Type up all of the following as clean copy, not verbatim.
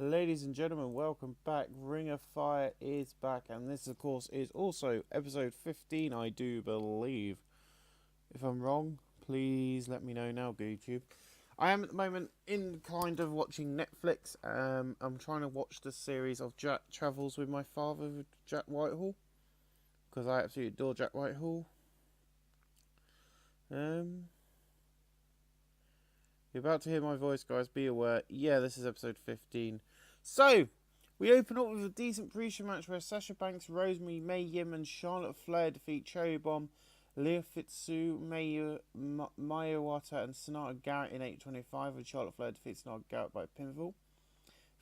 Ladies and gentlemen, welcome back. Ring of Fire is back, and this, of course, is also episode 15, I do believe. If I'm wrong, please let me know now, YouTube. I am at the moment in kind of watching Netflix. I'm trying to watch the series of Jack Travels with My Father with Jack Whitehall, because I absolutely adore Jack Whitehall. You're about to hear my voice, guys. Be aware. Yeah, this is episode 15. So, we open up with a decent pre-show match where Sasha Banks, Rosemary, May Yim, and Charlotte Flair defeat Cherry Bomb, Leah Fitsu, Maya Wata, and Sonata Garrett in 8:25, and Charlotte Flair defeats Sonata Garrett by pinfall.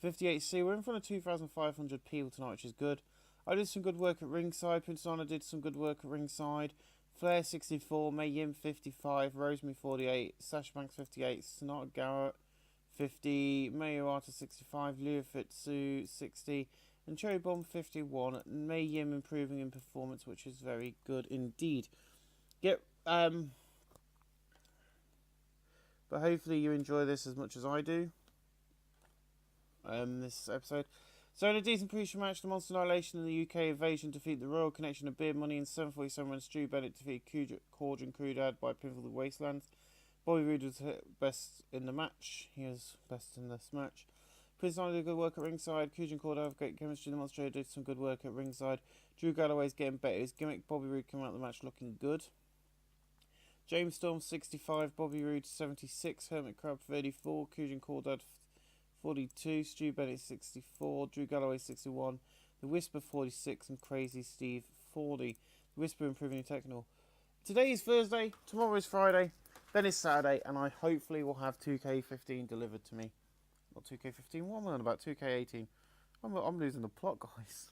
58C, we're in front of 2,500 people tonight, which is good. I did some good work at ringside. Prince Anna did some good work at ringside. Flair 64, May Yim 55, Rosemary 48, Sasha Banks 58, Sonata Garrett 50, May Iwata 65, Leah Fitsu 60, and Cherry Bomb 51. May Yim improving in performance, which is very good indeed. But hopefully you enjoy this as much as I do. This episode. So in a decent pre-show match, the Monster Annihilation and the UK Invasion defeat the Royal Connection of Beer Money in 7:47 when Stu Bennett defeated Corj and Crudad by pinfall the Wastelands. Bobby Roode was best in the match. He was best in this match. Prince Nana did good work at ringside. Kuj and Corda have great chemistry. The Monster did some good work at ringside. Drew Galloway's getting better. His gimmick. Bobby Roode came out of the match looking good. James Storm 65, Bobby Roode 76, Hermit Crab 34, Kuj and Corda 42, Stu Bennett 64, Drew Galloway 61, The Whisper 46, and Crazy Steve 40. The Whisper improving in technical. Today is Thursday, tomorrow is Friday, then it's Saturday, and I hopefully will have 2K15 delivered to me. Not 2K15, what am I on about? 2K18. I'm losing the plot, guys.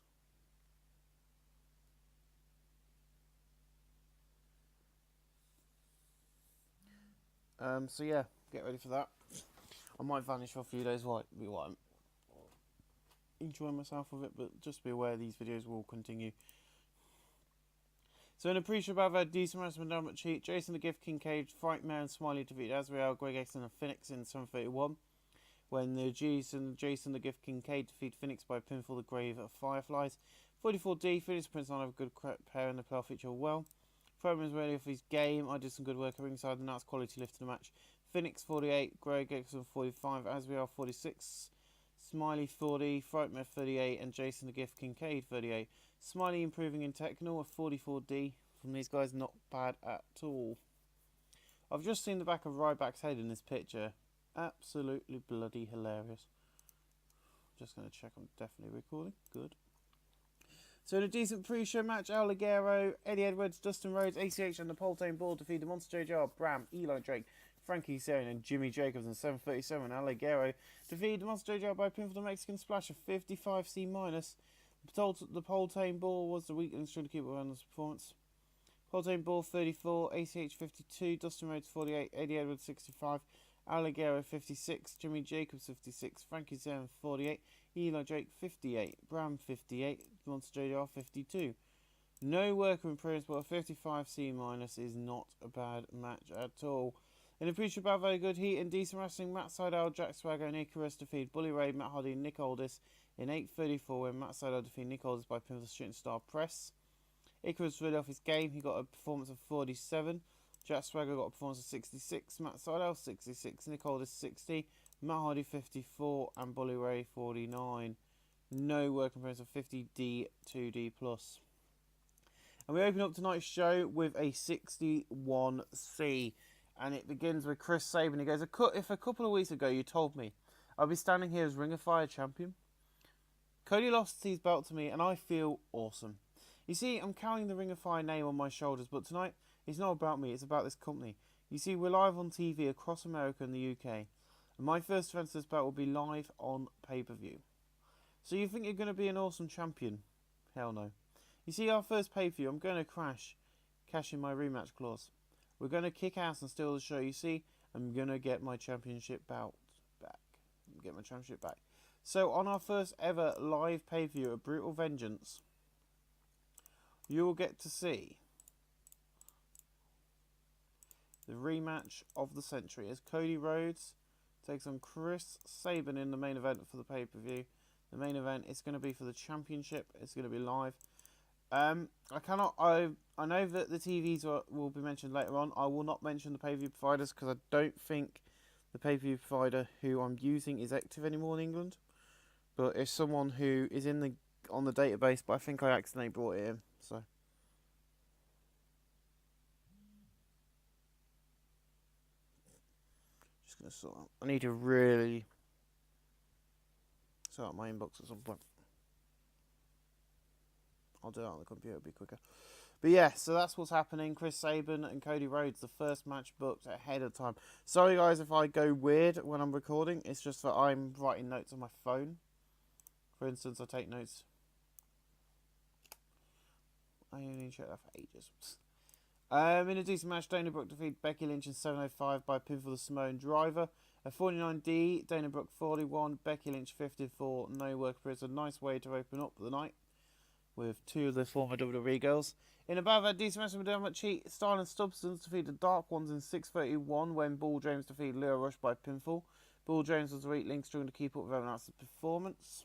So yeah, get ready for that. I might vanish for a few days while I'm enjoying myself with it, but just be aware these videos will continue. So in a pre-show battle, I've had decent wrestling down but cheat. Jason the Gift, Kincaid, Frightmare and Smiley defeated Azrael, Greg X and Phoenix in 7:31. When the Jason the Gift, Kincaid defeated Phoenix by pinfall the Grave of Fireflies. 44D, Phoenix Prince on have a good pair in the playoff feature well. Frightmare's ready off his game. I did some good work at ringside and that's quality lift to the match. Phoenix 48, Greg X 45, Azrael 46, Smiley 40, Frightmare 38, and Jason the Gift Kincaid 38. Smiley improving in technical, a 44D from these guys, not bad at all. I've just seen the back of Ryback's head in this picture. Absolutely bloody hilarious. Just going to check I'm definitely recording. Good. So in a decent pre-show match, Al Ligero, Eddie Edwards, Dustin Rhodes, ACH and the Poltane Ball defeated Monster JR, Bram, Eli Drake, Frankie Serian and Jimmy Jacobs in 7:37. Al Ligero defeated Monster JR by pinfall the Mexican Splash of 55C-. The Poltane Ball was the weakness trying to keep around this performance. Poltane Ball 34, ACH 52, Dustin Rhodes 48, Eddie Edwards 65, Al Ligero 56, Jimmy Jacobs 56, Frankie Serian 48, Eli Drake 58, Bram 58, Monster JR 52. No worker improvements, but a 55C- is not a bad match at all. In a pre-show battle, very good heat and decent wrestling. Matt Sydal, Jack Swagger, and Icarus defeated Bully Ray, Matt Hardy, and Nick Aldis in 8:34 when Matt Sydal defeated Nick Aldis by pinfall shooting star press. Icarus really off his game. He got a performance of 47. Jack Swagger got a performance of 66. Matt Sydal 66. Nick Aldis 60. Matt Hardy 54 and Bully Ray 49. No work improvements of 50D, 2D plus. And we open up tonight's show with a 61C. And it begins with Chris Sabin. He goes, if a couple of weeks ago you told me I'd be standing here as Ring of Fire champion. Cody lost his belt to me and I feel awesome. You see, I'm carrying the Ring of Fire name on my shoulders, but tonight it's not about me, it's about this company. You see, we're live on TV across America and the UK. And my first defense of this belt will be live on pay-per-view. So you think you're going to be an awesome champion? Hell no. You see, our first pay-per-view, I'm going to cash in my rematch clause. We're going to kick ass and steal the show. You see, I'm going to get my championship belt back. So on our first ever live pay-per-view at Brutal Vengeance, you will get to see the rematch of the century as Cody Rhodes takes on Chris Sabin in the main event for the pay-per-view. The main event is going to be for the championship. It's going to be live. I know that the TVs will be mentioned later on. I will not mention the pay-per-view providers because I don't think the pay-per-view provider who I'm using is active anymore in England. But it's someone who is on the database, but I think I accidentally brought it in. So just gonna sort out. I need to really sort out my inbox at some point. I'll do that on the computer, it'll be quicker. But yeah, so that's what's happening. Chris Sabin and Cody Rhodes, the first match booked ahead of time. Sorry guys if I go weird when I'm recording. It's just that I'm writing notes on my phone. For instance, I take notes. I only need to check that for ages. In a decent match, Dana Brooke defeated Becky Lynch in 7:05 by pinfall the Samoan Driver. At 49D, Dana Brooke 41, Becky Lynch 54. No work appears a nice way to open up the night with two of the former WWE girls. In above that decent match, Madonna Cheat, Style and Substance defeated the Dark Ones in 6:31 when Bull James defeated Leo Rush by pinfall. Bull James was the weak link, struggling to keep up with everyone else's performance.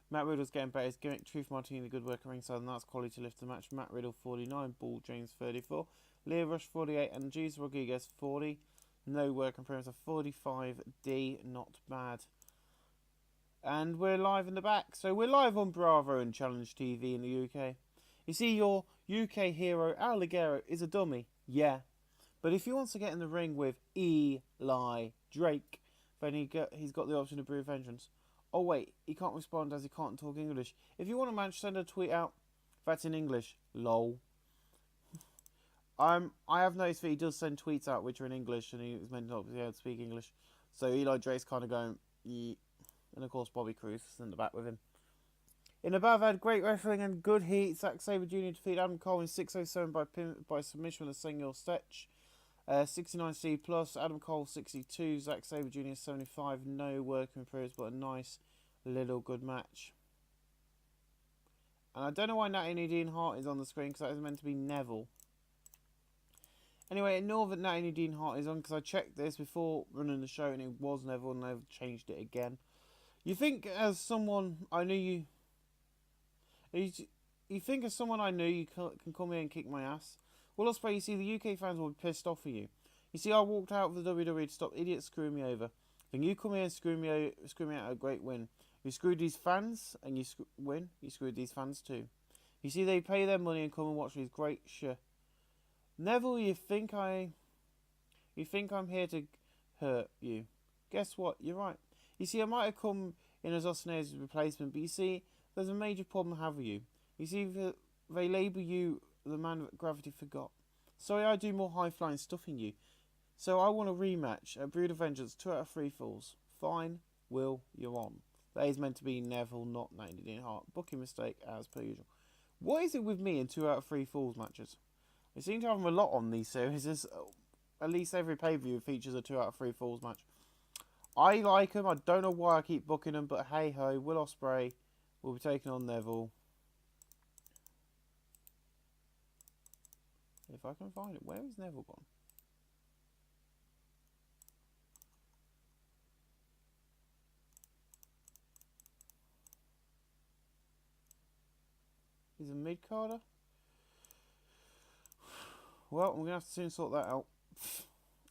Matt Riddle's getting better. His gimmick, Truth Martini, good work ringside, and that's quality to lift the match. Matt Riddle 49, Bull James 34, Leo Rush 48, and Jesus Rodriguez 40. No work improvements of 45D, not bad. And we're live in the back. So we're live on Bravo and Challenge TV in the UK. You see, your UK hero, Al Ligero, is a dummy. Yeah. But if he wants to get in the ring with Eli Drake, then he's got the option to brew vengeance. Oh wait, he can't respond as he can't talk English. If you want a match, send a tweet out. That's in English. Lol. I have noticed that he does send tweets out which are in English, and he was meant not to be able to speak English. So Eli Drake's kind of going, Yee. And of course Bobby Cruz is in the back with him. In the above, had great wrestling and good heat. Zack Sabre Jr. defeated Adam Cole in 6:07 by submission with a single stretch. 69C plus, Adam Cole 62, Zack Sabre Jr. 75. No work improves, but a nice little good match. And I don't know why Natty Dean Hart is on the screen, because that is meant to be Neville. Anyway, ignore that Natty Dean Hart is on, because I checked this before running the show and it was Neville, and they've changed it again. You think as someone I knew you think as someone I knew you can come here and kick my ass? Well, Ospreay, you see, the UK fans will be pissed off for you. You see, I walked out of the WWE to stop idiots screwing me over. Then you come here and screw me out a great win. You screwed these fans, and you win. You screwed these fans too. You see, they pay their money and come and watch these great shit. Neville, you think I'm here to hurt you? Guess what? You're right. You see, I might have come in as Austin replacement, but you see, there's a major problem I have with you. You see, they label you the man that gravity forgot. Sorry, I do more high-flying stuff than you. So I want a rematch at Brood of Vengeance, 2 out of 3 falls. Fine, Will, you're on. That is meant to be Neville, not Natty Dean Hart. Booking mistake, as per usual. What is it with me in 2 out of 3 falls matches? We seem to have them a lot on these series. At least every pay-per-view features a 2 out of 3 falls match. I like them. I don't know why I keep booking them, but hey-ho, Will Ospreay will be taking on Neville. If I can find it. Where is Neville gone? He's a mid-carder? Well, we're going to have to soon sort that out.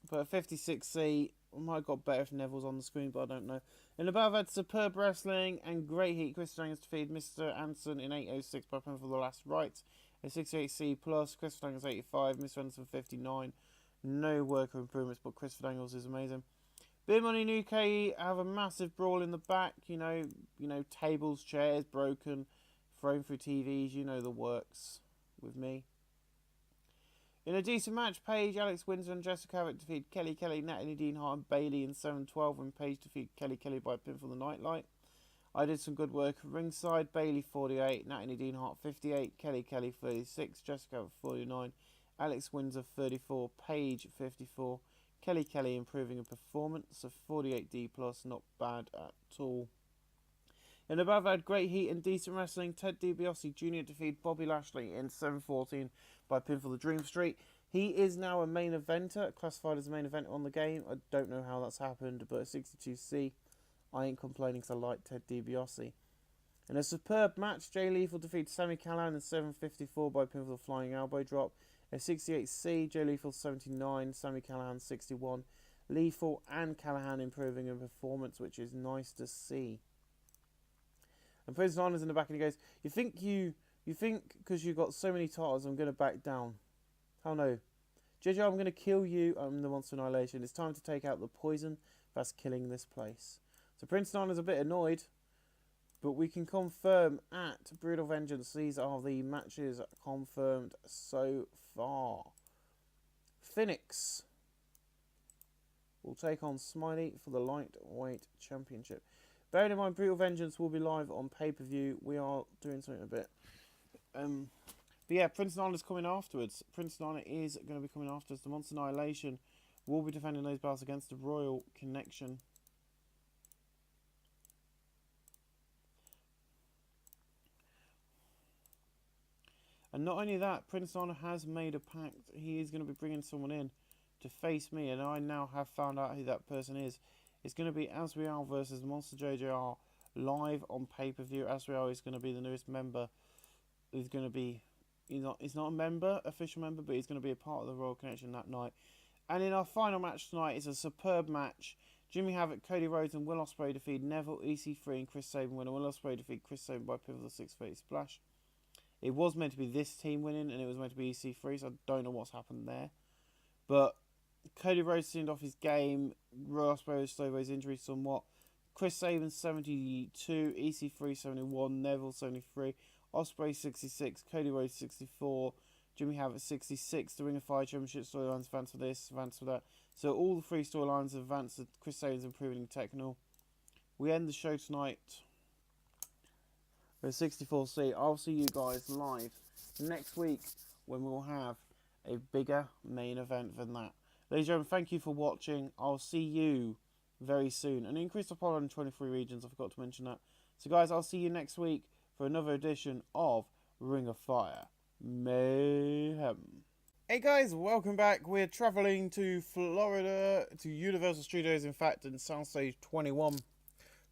But 56C, I might have got better if Neville's on the screen, but I don't know. In the battle, I've had superb wrestling and great heat. Chris Stanger's defeated Mr. Anson in 8:06 by pin for the last right. A 68C plus, Chris Stanger's 85, Mr. Anson 59. No work or improvements, but Chris Daniels is amazing. Big Money in UK have a massive brawl in the back. You know, tables, chairs broken, thrown through TVs. You know the works with me. In a decent match, Paige, Alex Windsor and Jessica Havoc defeated Kelly, Natalie Dean Hart and Bayley in 7:12 when Paige defeated Kelly by pin for the Nightlight. I did some good work ringside. Bayley 48, Natalie Dean Hart 58, Kelly 36, Jessica Havoc 49, Alex Windsor 34, Paige 54, Kelly improving in performance of 48D plus, not bad at all. In above, I had great heat and decent wrestling. Ted DiBiase Jr. defeated Bobby Lashley in 7:14 by pin for the Dream Street. He is now a main eventer, classified as a main eventer on the game. I don't know how that's happened, but at 62C, I ain't complaining because I like Ted DiBiase. In a superb match, Jay Lethal defeats Sami Callihan in 7:54 by pinfall flying elbow drop. At 68C, Jay Lethal 79, Sami Callihan 61. Lethal and Callihan improving in performance, which is nice to see. And Prince Nana's in the back and he goes, You think because you got so many titles I'm going to back down? Hell no. JJ, I'm going to kill you. I'm the Monster Annihilation. It's time to take out the poison that's killing this place. So Prince Nana's a bit annoyed, but we can confirm at Brutal Vengeance, these are the matches confirmed so far. Phoenix will take on Smiley for the Lightweight Championship. Bearing in mind, Brutal Vengeance will be live on pay-per-view. We are doing something a bit. But yeah, Prince Nana's coming afterwards. Prince Nana is going to be coming afterwards. The Monster Annihilation will be defending those belts against the Royal Connection. And not only that, Prince Nana has made a pact. He is going to be bringing someone in to face me, and I now have found out who that person is. It's going to be Asriel versus Monster JJR live on pay-per-view. Asriel is going to be the newest member. He's going to be, he's not a member, official member, but he's going to be a part of the Royal Connection that night. And in our final match tonight is a superb match. Jimmy Havoc, Cody Rhodes, and Will Ospreay defeat Neville, EC3, and Chris Sabin winner. Will Ospreay defeat Chris Sabin by pivotal 630 splash. It was meant to be this team winning, and it was meant to be EC3, so I don't know what's happened there. But Cody Rhodes seemed off his game. Will Ospreay slowed his injury somewhat. Chris Sabin 72, EC3 71, Neville 73, Ospreay 66, Cody Rhodes 64, Jimmy Havoc 66. The Ring of Fire Championship storylines advance for this, advance for that. So all the three storylines advance. Chris Sabin's improving in technical. We end the show tonight with 64C. I'll see you guys live next week when we'll have a bigger main event than that. Ladies and gentlemen, thank you for watching. I'll see you very soon. An increase of Poland in 23 regions. I forgot to mention that. So guys, I'll see you next week for another edition of Ring of Fire Mayhem. Hey guys, welcome back. We're travelling to Florida, to Universal Studios, in fact, in Soundstage 21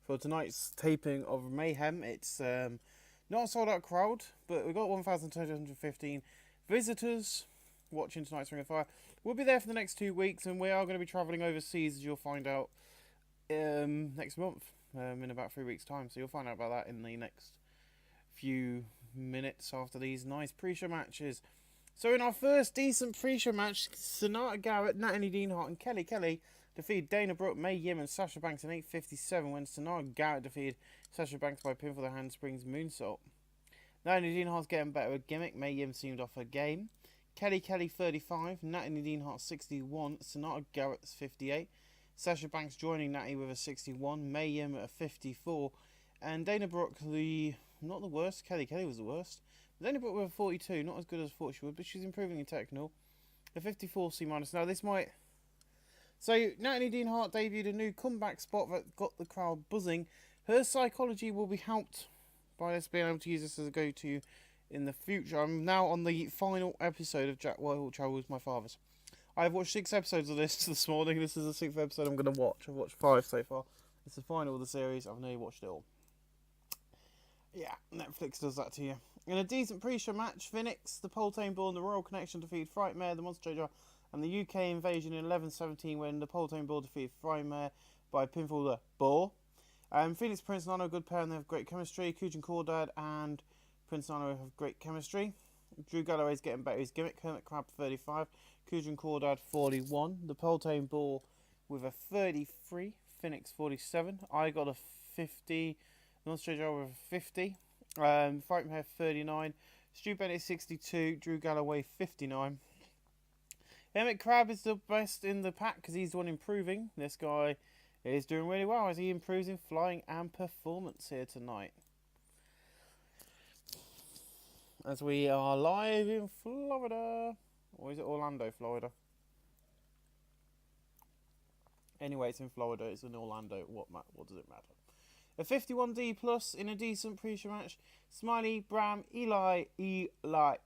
for tonight's taping of Mayhem. It's not a sold out crowd, but we've got 1,215 visitors watching tonight's Ring of Fire. We'll be there for the next 2 weeks, and we are going to be travelling overseas, as you'll find out next month, in about 3 weeks' time. So you'll find out about that in the next few minutes after these nice pre-show matches. So in our first decent pre-show match, Sonata Garrett, Natalie Deanhart, and Kelly Kelly defeated Dana Brooke, Mae Yim, and Sasha Banks in 8:57 when Sonata Garrett defeated Sasha Banks by pinfall the handsprings moonsault. Natalie Deanhart's getting better with gimmick. Mae Yim seemed off her game. Kelly Kelly 35, Natalie Deanhart 61, Sonata Garrett 58, Sasha Banks joining Natty with a 61, Mae Yim at a 54, and Dana Brooke, not the worst, Kelly Kelly was the worst. Dana Brooke with a 42, not as good as I thought she would, but she's improving in technical. A 54 C-. Now this might... So Natalie Deanhart debuted a new comeback spot that got the crowd buzzing. Her psychology will be helped by us being able to use this as a go-to in the future. I'm now on the final episode of Jack Whitehall Travel with My Fathers. I've watched 6 episodes of this morning. This is the 6th episode I'm going to watch. I've watched 5 so far. It's the final of the series. I've nearly watched it all. Yeah, Netflix does that to you. In a decent pre-show match, Phoenix, the Poltane Bull, and the Royal Connection defeated Frightmare, the Monster JJ, and the UK Invasion in 11:17 when the Poltane Bull defeated Frightmare by pinfall the Bull. Phoenix, Prince Nana, a good pair, and they have great chemistry. Kujan Cordad and Prince Nana have great chemistry. Drew Galloway's getting better his gimmick. Hermit Crab 35, Kujan Cordad 41. The Poltane Bull with a 33, Phoenix 47. I got a 50, Monster JJ with a 50. Frightmare 39, Stu Bennett 62, Drew Galloway 59. Hermit Crab is the best in the pack because he's the one improving. This guy is doing really well as he improves in flying and performance here tonight. As we are live in Florida. Or is it Orlando, Florida? Anyway, it's in Florida. It's in Orlando. What does it matter? A 51D plus in a decent pre-show match. Smiley, Bram, Eli,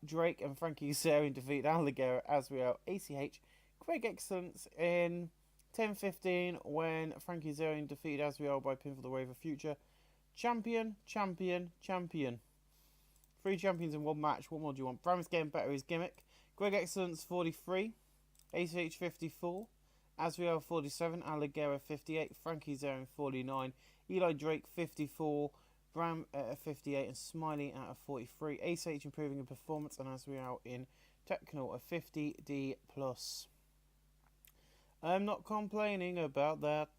Drake, and Frankie Kazarian defeat Alligator, Azrael, ACH. Greg Excellence in 10-15 when Frankie Kazarian defeated Azrael by pinfall the Wave of Future. Champion. 3 champions in one match. What more do you want? Bram's getting better his gimmick. Greg Excellence 43. ACH 54. Azrael 47. Alligator 58. Frankie Kazarian 49. Eli Drake 54. Bram at 58 and Smiley at a 43. ACH improving in performance and Azrael in technical a 50D plus. I'm not complaining about that.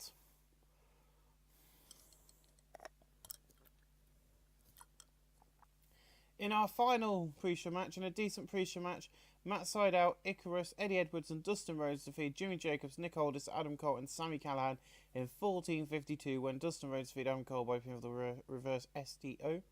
In our final pre-show match, in a decent pre-show match, Matt Sydal, Icarus, Eddie Edwards and Dustin Rhodes defeated Jimmy Jacobs, Nick Aldis, Adam Cole and Sami Callihan in 14:52 when Dustin Rhodes defeated Adam Cole by pinfall the reverse STO.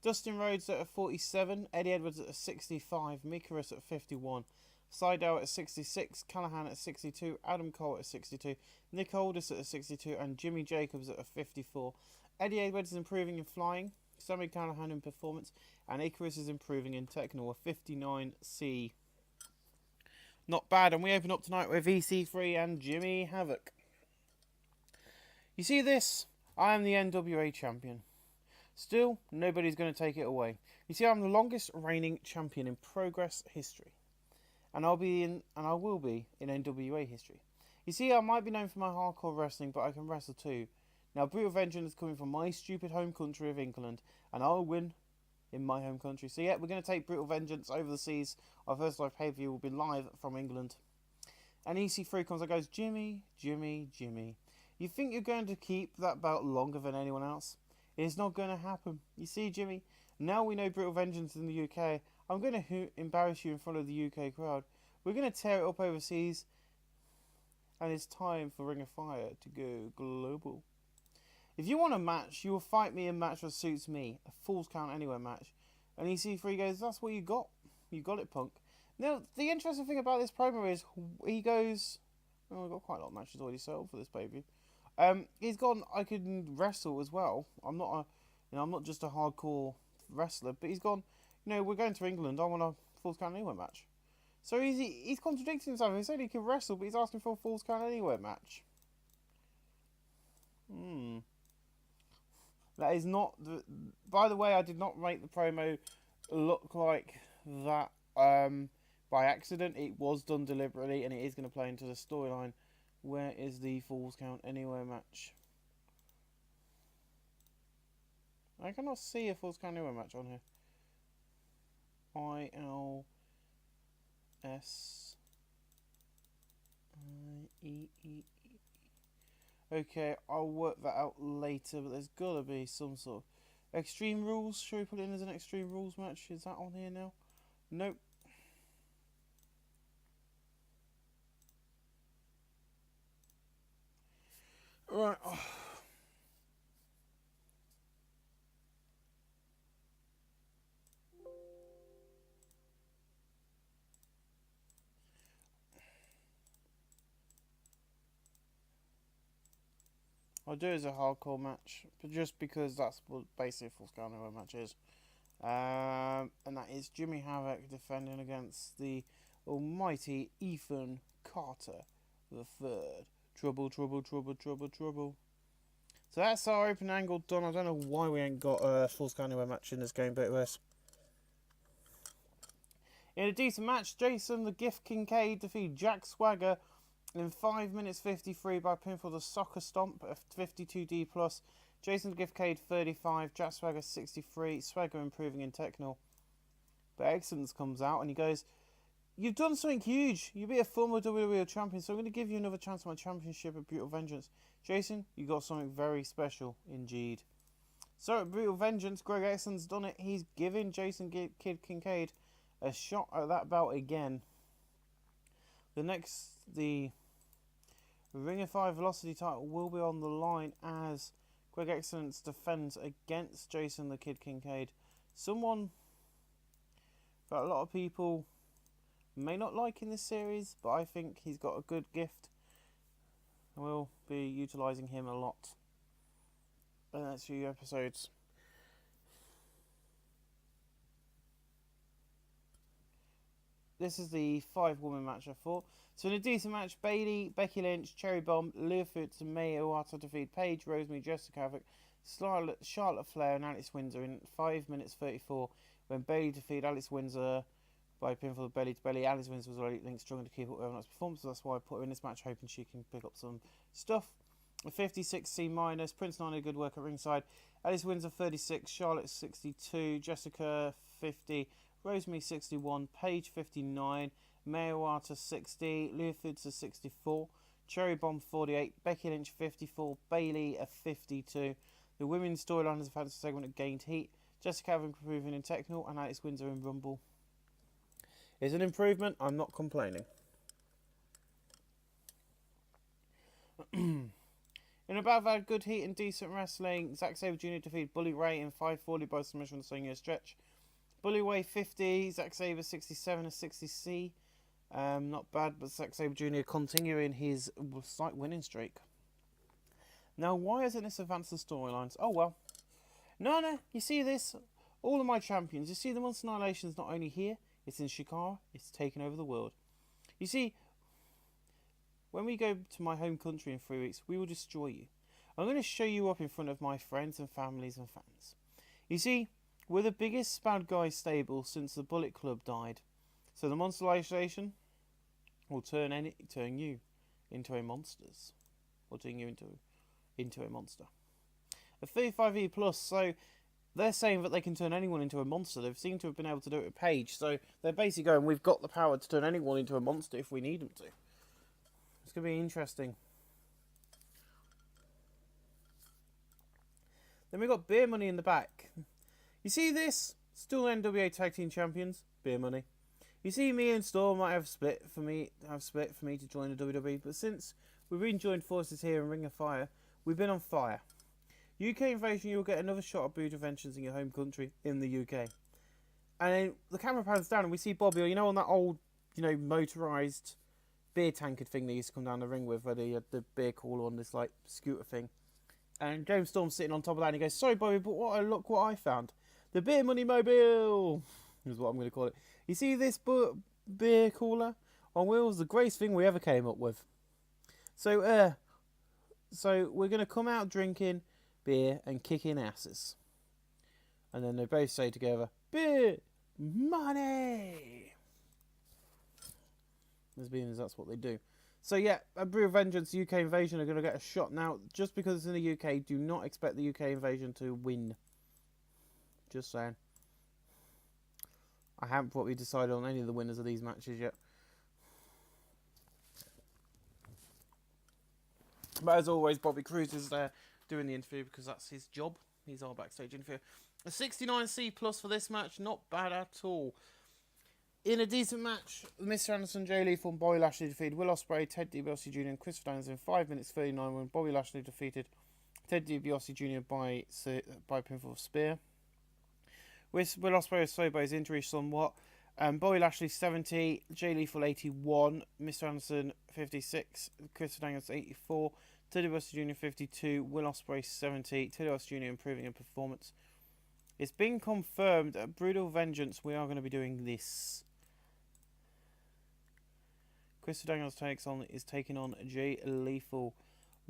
Dustin Rhodes at a 47, Eddie Edwards at a 65, Icarus at 51, Sydal at 66, Callihan at 62, Adam Cole at 62, Nick Aldis at a 62 and Jimmy Jacobs at a 54. Eddie Edwards is improving in flying, Sami Callihan in performance, and Icarus is improving in technical, a 59C. Not bad, and we open up tonight with EC3 and Jimmy Havoc. You see this? I am the NWA champion. Still, nobody's going to take it away. You see, I'm the longest reigning champion in Progress history, and I will be in NWA history. You see, I might be known for my hardcore wrestling, but I can wrestle too. Now, Brutal Vengeance is coming from my stupid home country of England, and I'll win in my home country. So yeah, we're going to take Brutal Vengeance over the seas. Our first live pay-per-view will be live from England. And EC3 comes and goes, Jimmy. You think you're going to keep that belt longer than anyone else? It's not going to happen. You see, Jimmy, now we know Brutal Vengeance in the UK. I'm going to embarrass you in front of the UK crowd. We're going to tear it up overseas. And it's time for Ring of Fire to go global. If you want a match, you will fight me in a match that suits me. A Falls Count Anywhere match. And EC3 goes, that's what you got. You got it, punk. Now, the interesting thing about this promo is, he goes, oh, we've got quite a lot of matches already sold for this baby. He's gone, I can wrestle as well. I'm not just a hardcore wrestler, but he's gone, we're going to England, I want a Falls Count Anywhere match. So he's contradicting himself. He said he can wrestle, but he's asking for a Falls Count Anywhere match. That is not... By the way, I did not make the promo look like that by accident. It was done deliberately, and it is going to play into the storyline. Where is the Falls Count Anywhere match? I cannot see a Falls Count Anywhere match on here. ILSIEE. Okay, I'll work that out later, but there's gotta be some sort of Extreme Rules. Should we put it in as an Extreme Rules match? Is that on here now? Nope. Right. I'll do it as a hardcore match, but just because that's what basically Falls Count Anywhere match is. And that is Jimmy Havoc defending against the almighty Ethan Carter the Third. Trouble. So that's our open angle done. I don't know why we ain't got a Falls Count Anywhere match in this game, but it was. In a decent match, Jason the Gift Kincaid defeated Jack Swagger in 5 minutes 53 by pinfall the Soccer Stomp at 52D plus. Jason the Gift Kincaid 35, Jack Swagger 63, Swagger improving in technical. But Excellence comes out and he goes, you've done something huge. You'll be a former WWE champion, so I'm going to give you another chance at my championship at Brutal Vengeance. Jason, you got something very special indeed. So at Brutal Vengeance, Greg Excellence done it. He's giving Jason Kid Kincaid a shot at that belt again. The Ring of Fire Velocity title will be on the line as Greg Excellence defends against Jason the Kid Kincaid. Someone that a lot of people may not like in this series, but I think he's got a good gift. We'll be utilising him a lot. That's few episodes. This is the 5-woman match, I thought. So in a decent match, Bayley, Becky Lynch, Cherry Bomb, Leah Foots and May Iwata defeat Paige, Rosemary, Jessica Havoc, Charlotte Flair and Alice Windsor in 5 minutes 34 when Bayley defeated Alice Windsor by pinfall belly to belly. Alice Windsor was already linked strong to keep up with everyone's performance, so that's why I put her in this match, hoping she can pick up some stuff. A 56 C minus, Prince Nani, good work at ringside. Alice Windsor 36, Charlotte 62, Jessica 50, Rosemary 61, Paige 59, Mayawata 60, Leah Foods 64, Cherry Bomb 48, Becky Lynch 54, Bayley a 52. The women's storyline as a fantasy segment have gained heat. Jessica Havoc improving in technical and Alice Windsor in Rumble. It's an improvement, I'm not complaining. In a battle of good heat and decent wrestling, Zack Sabre Jr. defeated Bully Ray in 540 by submission on the same year stretch. Bully Ray 50, Zack Sabre 67 and 60C. Not bad, but Zack Sabre Jr. continuing his slight winning streak. Now, why isn't this advanced the storylines? Oh well. No, you see this? All of my champions, you see the Monster Annihilation is not only here, it's in Shikara, it's taken over the world. You see, when we go to my home country in 3 weeks, we will destroy you. I'm going to show you up in front of my friends and families and fans. You see, we're the biggest bad guy stable since the Bullet Club died. So the Monsterization will turn you into a monsters. Or turn you into a monster. A 35E plus, so they're saying that they can turn anyone into a monster. They've seemed to have been able to do it with Paige. So they're basically going, we've got the power to turn anyone into a monster if we need them to. It's going to be interesting. Then we've got Beer Money in the back. You see this? Still NWA Tag Team Champions. Beer Money. You see, me and Storm might have split for me to join the WWE, but since we've been joined forces here in Ring of Fire, we've been on fire. UK Invasion, you'll get another shot of Boot Adventures in your home country in the UK. And then the camera pans down and we see Bobby, you know, on that old, motorised beer tankard thing they used to come down the ring with, where they had the beer cooler on this, scooter thing. And James Storm's sitting on top of that and he goes, sorry, Bobby, but look what I found. The Beer Money Mobile is what I'm going to call it. You see this beer cooler on wheels? The greatest thing we ever came up with. So we're going to come out drinking beer and kicking asses. And then they both say together, Beer Money! That's what they do. So yeah, a Brew of Vengeance, UK Invasion are going to get a shot. Now, just because it's in the UK, do not expect the UK Invasion to win. Just saying. I haven't probably decided on any of the winners of these matches yet. But as always, Bobby Cruz is there doing the interview because that's his job. He's our backstage interview. A 69C plus for this match, not bad at all. In a decent match, Mr. Anderson, Jay Lethal and Bobby Lashley defeated Will Ospreay, Ted DiBiase Jr. and Christopher Daniels in 5 minutes 39 when Bobby Lashley defeated Ted DiBiase Jr. by pinfall spear. Will Ospreay was slowed by his injury somewhat. Bobby Lashley 70, Jay Lethal 81, Mr. Anderson 56, Christopher Daniels 84, Ted DiBiase Jr. 52, Will Ospreay 70, Ted DiBiase Jr. improving in performance. It's been confirmed at Brutal Vengeance we are going to be doing this. Christopher Daniels is taking on Jay Lethal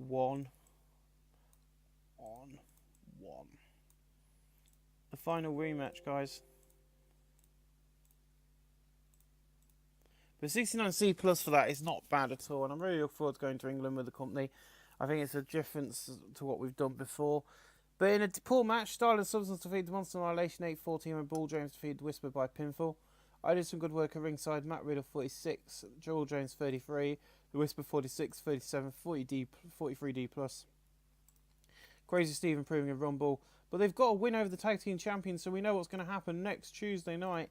1-on-1. The final rematch, guys. But 69C plus for that is not bad at all, and I'm really looking forward to going to England with the company. I think it's a difference to what we've done before. But in a poor match, Style and Substance defeated Monster Annihilation 8-14 and Bull James defeated Whisper by pinfall. I did some good work at ringside. Matt Riddle 46, Joel Jones 33, The Whisper 46, 37, 43D plus. Crazy Steve improving in Rumble. But they've got a win over the Tag Team Champions, so we know what's going to happen next Tuesday night.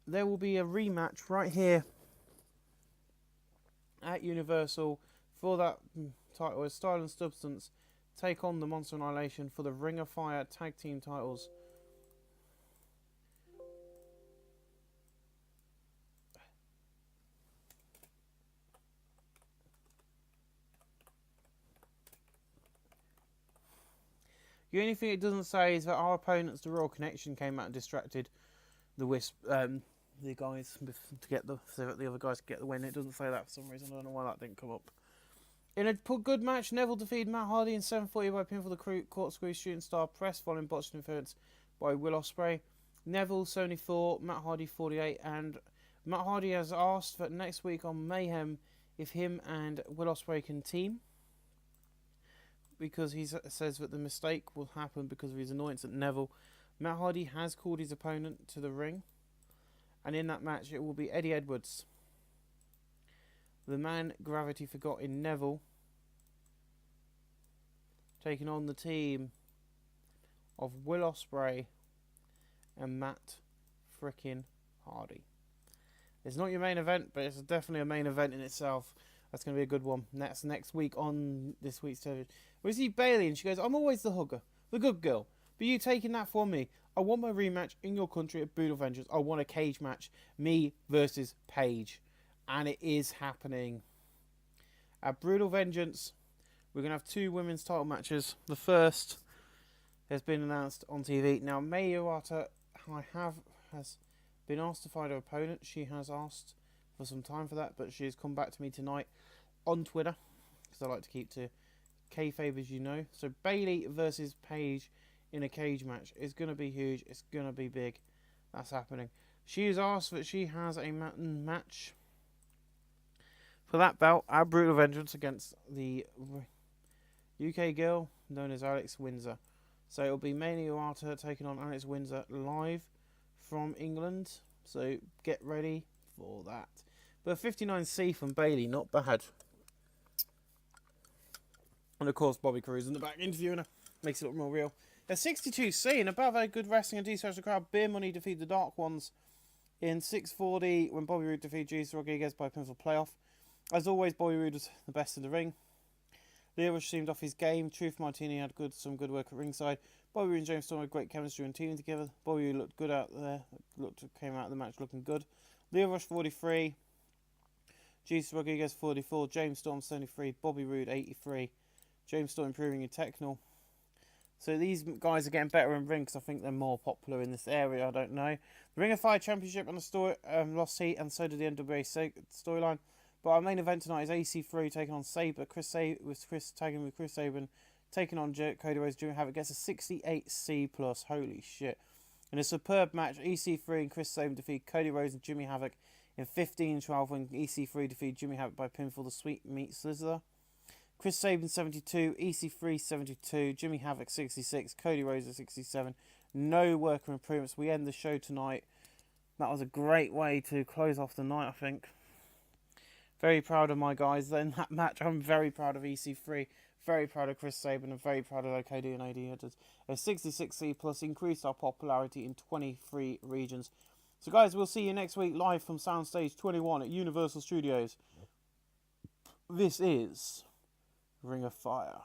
There will be a rematch right here at Universal for that title as Style and Substance take on the Monster Annihilation for the Ring of Fire Tag Team titles. The only thing it doesn't say is that our opponents, the Royal Connection, came out and distracted the the guys to get so that the other guys could get the win. It doesn't say that for some reason. I don't know why that didn't come up. In a good match, Neville defeated Matt Hardy in 7:40 by pinfall the corkscrew shooting star press following botched interference by Will Ospreay. Neville 74, Matt Hardy 48, and Matt Hardy has asked that next week on Mayhem if him and Will Ospreay can team, because he says that the mistake will happen because of his annoyance at Neville. Matt Hardy has called his opponent to the ring, and in that match it will be Eddie Edwards, the man Gravity forgot in Neville, taking on the team of Will Ospreay and Matt frickin' Hardy. It's not your main event, but it's definitely a main event in itself. That's going to be a good one. That's next week on this week's television. We see Bailey and she goes, I'm always the hugger, the good girl. But you taking that from me. I want my rematch in your country at Brutal Vengeance. I want a cage match. Me versus Paige. And it is happening. At Brutal Vengeance, we're going to have 2 women's title matches. The first has been announced on TV. Now, May Iwata has been asked to find her opponent. She has asked for some time for that, but she has come back to me tonight on Twitter, because I like to keep to kayfabe, as you know. So Bailey versus Paige in a cage match is going to be huge. It's going to be big. That's happening. She has asked that she has a match for that belt at Brutal Vengeance against the UK girl known as Alex Windsor. So it'll be May Iwata taking on Alex Windsor live from England. So get ready for that. But 59C from Bailey, not bad. And of course Bobby Cruz in the back interviewing her. Makes it look more real. A 62C and about very good wrestling and decent the crowd. Beer Money defeated the Dark Ones in 6:40 when Bobby Roode defeated Jesus Rodriguez by pinfall playoff. As always, Bobby Roode was the best in the ring. Leo Rush seemed off his game. Truth Martini had some good work at ringside. Bobby Roode and James Storm had great chemistry and teaming together. Bobby Roode looked good out there. Came out of the match looking good. Leo Rush 43. Jesus Rodriguez 44. James Storm 73. Bobby Roode 83. James Storm improving in technical. So these guys are getting better in ring because I think they're more popular in this area. I don't know. The Ring of Fire Championship on the story lost heat, and so did the NWA storyline. But our main event tonight is AC3 taking on Sabre. Chris tagging with Chris Sabin, taking on Cody Rhodes. Jimmy Havoc gets a 68C+. Holy shit. In a superb match, EC3 and Chris Sabin defeat Cody Rhodes and Jimmy Havoc in 15-12 when EC3 defeated Jimmy Havoc by pinfall the Sweet Meat Sizzler. Chris Sabin 72, EC3 72, Jimmy Havoc 66, Cody Rhodes 67. No worker improvements. We end the show tonight. That was a great way to close off the night, I think. Very proud of my guys in that match. I'm very proud of EC3, very proud of Chris Sabin, and very proud of Cody and AD. A 66C plus increased our popularity in 23 regions. So guys, we'll see you next week live from Soundstage 21 at Universal Studios. This is Ring of Fire.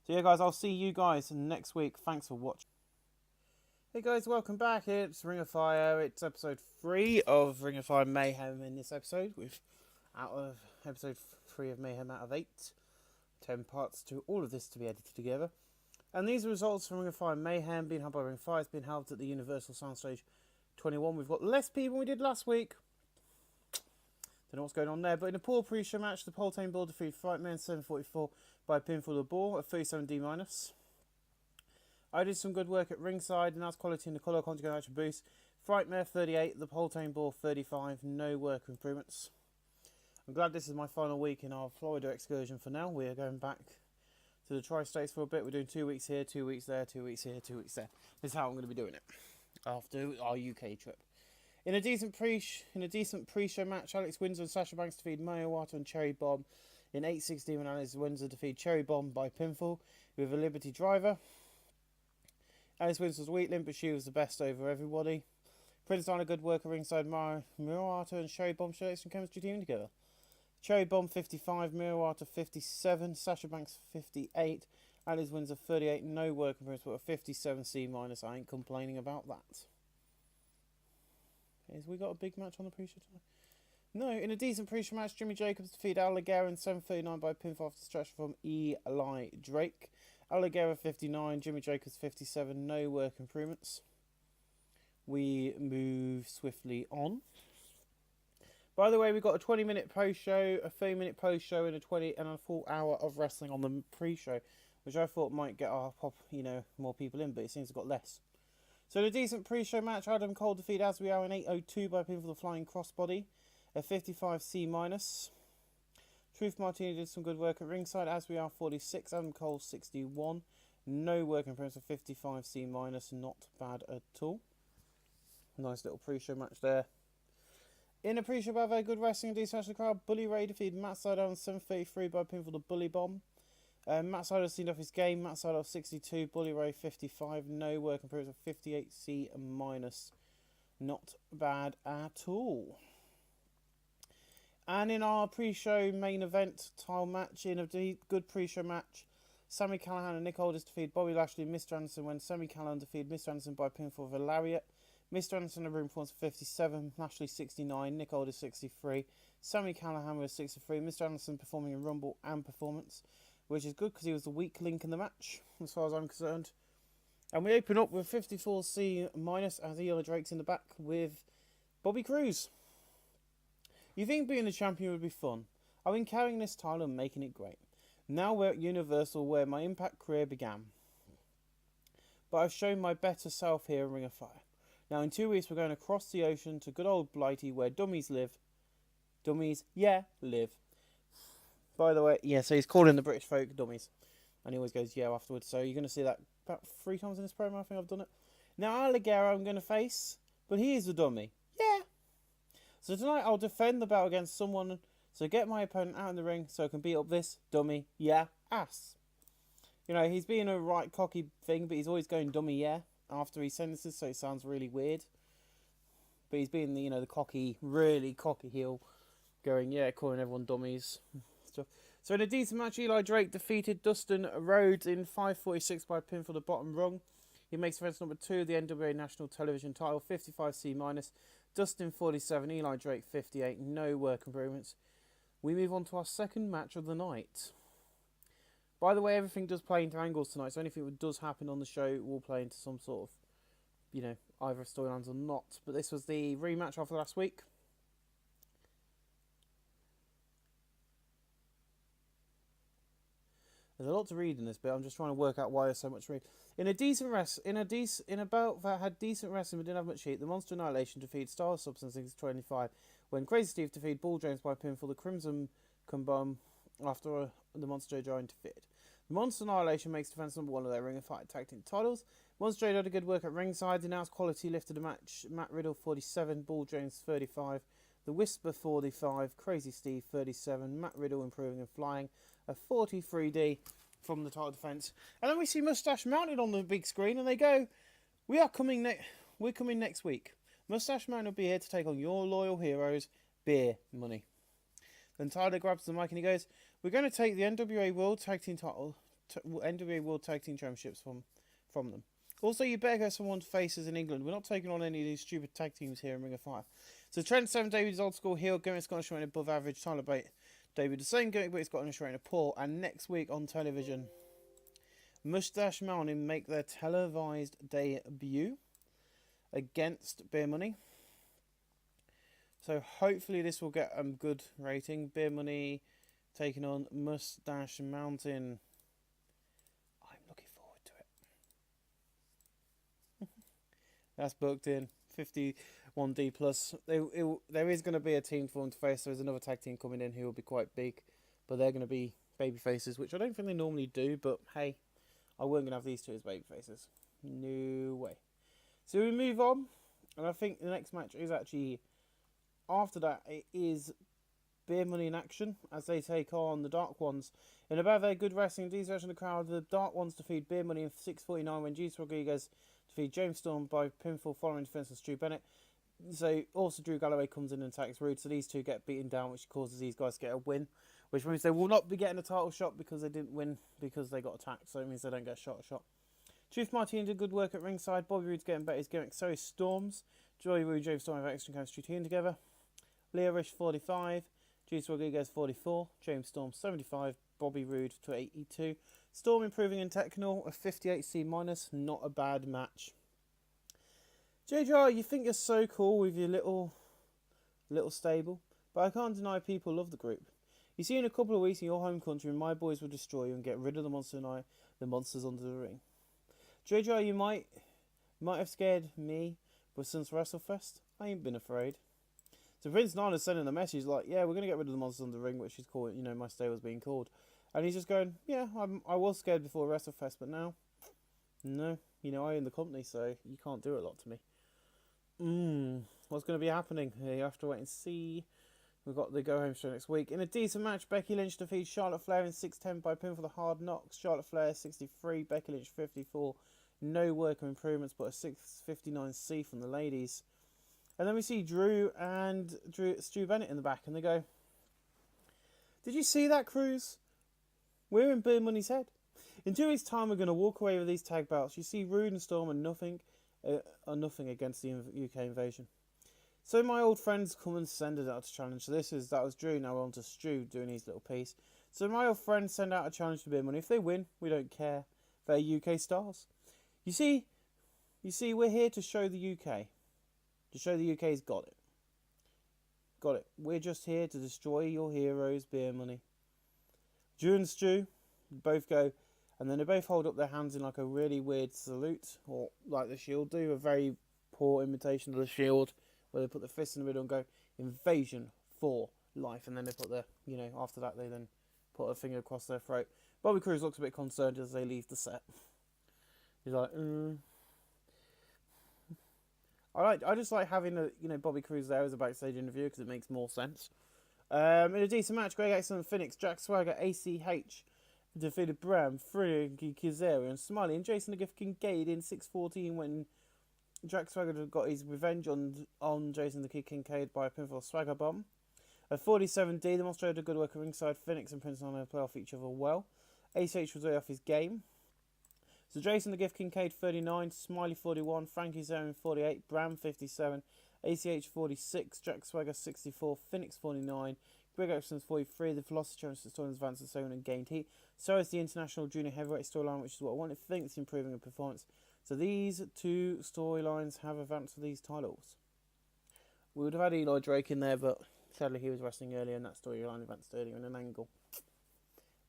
So yeah guys, I'll see you guys next week. Thanks for watching. Hey guys, welcome back. It's Ring of Fire. It's episode 3 of Ring of Fire Mayhem in this episode. Out of episode 3 of Mayhem out of 8. 10 parts to all of this to be edited together. And these are results from Ring of Fire Mayhem being held by Ring of Fire. It's been held at the Universal Soundstage 21. We've got less people than we did last week. Don't know what's going on there. But in a poor pre-show match, the Poltane Bull defeated Frightmare 744 by pinfall the Ball at 37D-. I did some good work at ringside, and that's quality in the colour conjugate action boost. Frightmare 38, the Poltane Ball 35, no work improvements. I'm glad this is my final week in our Florida excursion for now. We are going back to the Tri-States for a bit. We're doing 2 weeks here, 2 weeks there, 2 weeks here, 2 weeks there. This is how I'm going to be doing it after our UK trip. In a decent pre-show match, Alex Windsor and Sasha Banks defeated Mai Iwata and Cherry Bomb in 8:16 when Alex Windsor defeated Cherry Bomb by pinfall with a Liberty Driver. Alex Windsor was weak link, but she was the best over everybody. Prince done a good work at ringside. Mai Iwata and Cherry Bomb showed some chemistry teaming together. Cherry Bomb 55, Mai Iwata 57, Sasha Banks 58, Alex Windsor 38. No work improvements, but a 57C-. I ain't complaining about that. Has we got a big match on the pre-show tonight? No, in a decent pre-show match, Jimmy Jacobs defeated Al Ligera in 7:39 by pinfall after stretch from Eli Drake. Alligator 59, Jimmy Jacobs 57, no work improvements. We move swiftly on. By the way, we've got a 20-minute post-show, a 30-minute post-show, and a full hour of wrestling on the pre-show, which I thought might get our more people in, but it seems to have got less. So the decent pre-show match, Adam Cole defeated Asriel in 8:02 by pinfall the Flying Crossbody, a 55C-. Truth Martini did some good work at ringside. Asriel 46, Adam Cole 61. No work in progress of 55C-, not bad at all. Nice little pre-show match there. In a pre-show about very good wrestling, decent match of the crowd, Bully Ray defeated Matt Sydal on 7:33 by pinfall the Bully Bomb. Matt Sydal seen off his game. Matt Sydal 62, Bully Ray 55. No work improvements of 58C-. Not bad at all. And in our pre-show main event title match, in a good pre-show match, Sami Callihan and Nick Aldis defeated Bobby Lashley and Mr. Anderson when Sami Callihan defeated Mr. Anderson by pinfall of a lariat. Mr. Anderson in room performance 57, Lashley 69, Nick Aldis 63, Sami Callihan was 63. Mr. Anderson performing in Rumble and Performance, which is good because he was the weak link in the match, as far as I'm concerned. And we open up with 54C- as Eli Drake's in the back with Bobby Cruz. You think being the champion would be fun? I've been carrying this title and making it great. Now we're at Universal, where my Impact career began. But I've shown my better self here in Ring of Fire. Now in 2 weeks we're going across the ocean to good old Blighty, where dummies live. Dummies, yeah, live. By the way, yeah, so he's calling the British folk dummies. And he always goes, yeah, afterwards. So you're going to see that about 3 times in this program, I think I've done it. Now Alligator I'm going to face, but he is a dummy. Yeah. So tonight I'll defend the belt against someone, so get my opponent out in the ring so I can beat up this dummy, yeah, ass. You know, he's being a right cocky thing, but he's always going dummy, yeah, after he sentences, so it sounds really weird. But he's being the, the cocky, really cocky heel, going, yeah, calling everyone dummies. Stuff. So in a decent match, Eli Drake defeated Dustin Rhodes in 5:46 by pinfall the bottom rung. He makes defense number 2 of the NWA National Television title, 55C-. Dustin 47, Eli Drake 58, no work improvements. We move on to our second match of the night. By the way, everything does play into angles tonight, so anything that does happen on the show will play into some sort of, either storylines or not. But this was the rematch after last week. There's a lot to read in this bit. I'm just trying to work out why there's so much to read. In a bout that had decent wrestling but didn't have much heat, the Monster Annihilation defeated Star Substance in 25. When Crazy Steve defeated Ball Jones by pinfall, the Crimson Combum after the Monster Giant defeated. The Monster Annihilation makes defense number 1 of their Ring of Fire tag team titles. Monster Jade had a good work at ringside. Announced quality lifted the match. Matt Riddle 47, Ball Jones 35, The Whisper 45, Crazy Steve 37, Matt Riddle improving and flying, a 43D from the title defense. And then we see Mustache Mounted on the big screen, and they go, we're coming next week. Mustache Mountain will be here to take on your loyal heroes, Beer Money. Then Tyler grabs the mic and he goes, we're going to take the NWA World Tag Team title, NWA World Tag Team Championships from them. Also, you better get someone to faces in England. We're not taking on any of these stupid tag teams here in Ring of Fire. So Trent Seven David's old school heel gimmick's got a showing above average. Tyler Bate David the same gimmick, but he's got a showing of poor. And next week on television, Mustache Mountain make their televised debut against Beer Money. So hopefully this will get a good rating. Beer Money taking on Mustache Mountain. I'm looking forward to it. That's booked in 51D plus. There is going to be a team for them to face. There's another tag team coming in who will be quite big, but they're going to be baby faces, which I don't think they normally do. But hey, I weren't going to have these two as baby faces. No way. So we move on, and I think the next match is actually after that. It is Beer Money in action as they take on the Dark Ones. In about their good wrestling, these version of the crowd, the Dark Ones defeat Beer Money in 6:49 when Jesus Rodriguez defeat James Storm by pinfall following defense of Stu Bennett. So also Drew Galloway comes in and attacks Rude, so these two get beaten down, which causes these guys to get a win, which means they will not be getting a title shot because they didn't win because they got attacked, so it means they don't get a shot. Truth Martin did good work at ringside. Bobby Roode's getting better his gimmick, so is Storms. Joey Rude, James Storm have extra counts shooting together. Leo Rush 45, Jesus Rodriguez 44, James Storm 75, Bobby Roode to 82. Storm improving in technical, a 58C minus, not a bad match. JJR, you think you're so cool with your little stable, but I can't deny people love the group. You see, in a couple of weeks in your home country, my boys will destroy you and get rid of the monsters under the ring. JJR, you might have scared me, but since WrestleFest, I ain't been afraid. So Vince Nana's sending a message like, yeah, we're going to get rid of the monsters under the ring, which is called, my stable's being called. And he's just going, yeah, I was scared before WrestleFest, but now, no, I own the company, so you can't do a lot to me. What's going to be happening? You have to wait and see. We've got the go-home show next week. In a decent match, Becky Lynch defeats Charlotte Flair in 6-10 by pinfall for the Hard Knocks. Charlotte Flair 63, Becky Lynch 54. No work of improvements, but a 659C from the ladies. And then we see Drew and Stu Bennett in the back, and they go, did you see that, Cruz? We're in Beer Money's head. In 2 weeks' time, we're going to walk away with these tag belts. You see, Rude and Storm are nothing against the UK invasion. So my old friends come and send it out to challenge. So that was Drew. Now we're on to Stu doing his little piece. So my old friends send out a challenge to Beer Money. If they win, we don't care. They're UK stars. You see, we're here to show the UK. To show the UK's got it. Got it. We're just here to destroy your heroes, Beer Money. Drew and Stu both go, and then they both hold up their hands in like a really weird salute, or like the Shield do, a very poor imitation of the Shield, where they put the fist in the middle and go, invasion for life, and then they put after that they then put a finger across their throat. Bobby Cruz looks a bit concerned as they leave the set. He's like, I just like having Bobby Cruz there as a backstage interview because it makes more sense. In a decent match, Greg Excellent Phoenix, Jack Swagger, ACH defeated Bram, Frankie Kazarian, and Smiley, and Jason the Gift Kincaid in 6:14 when Jack Swagger got his revenge on Jason the Kid Kincaid by a pinfall Swagger bomb. At 47D, the Monster had a good work at ringside. Phoenix and Prince Nana play off each other well. ACH was way off his game. So Jason the Gift Kincaid 39, Smiley 41, Frankie Kazarian 48, Bram 57, ACH 46, Jack Swagger 64, Phoenix 49, Greg Oakson's 43. The Velocity Challenge storylines advanced and so on and gained heat. So is the International Junior Heavyweight storyline, which is what I wanted. Phoenix improving in performance. So these two storylines have advanced for these titles. We would have had Eli Drake in there, but sadly he was wrestling earlier and that storyline advanced earlier in an angle.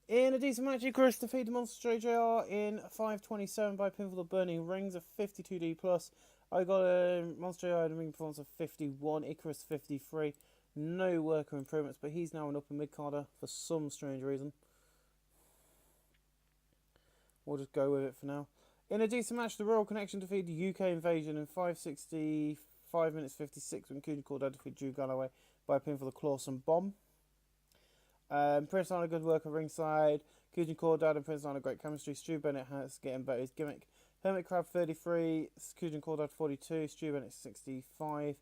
In a decent match, Icarus defeated Monster JJR in 5:27 by pinfall the Burning Rings of 52D+. I got a Monster JJR ring performance of 51, Icarus 53. No work or improvements, but he's now an upper mid-carder for some strange reason. We'll just go with it for now. In a decent match, the Royal Connection defeated the UK Invasion in 5:65 minutes 56 when Cootie Cordell defeated Drew Galloway by a pinfall the Clawson Bomb. Prince Nana good work at ringside. Cootie Cordell and Prince Nana great chemistry. Stu Bennett has getting better his gimmick. Hermit Crab 33, Cootie Cordell 42, Stu Bennett 65,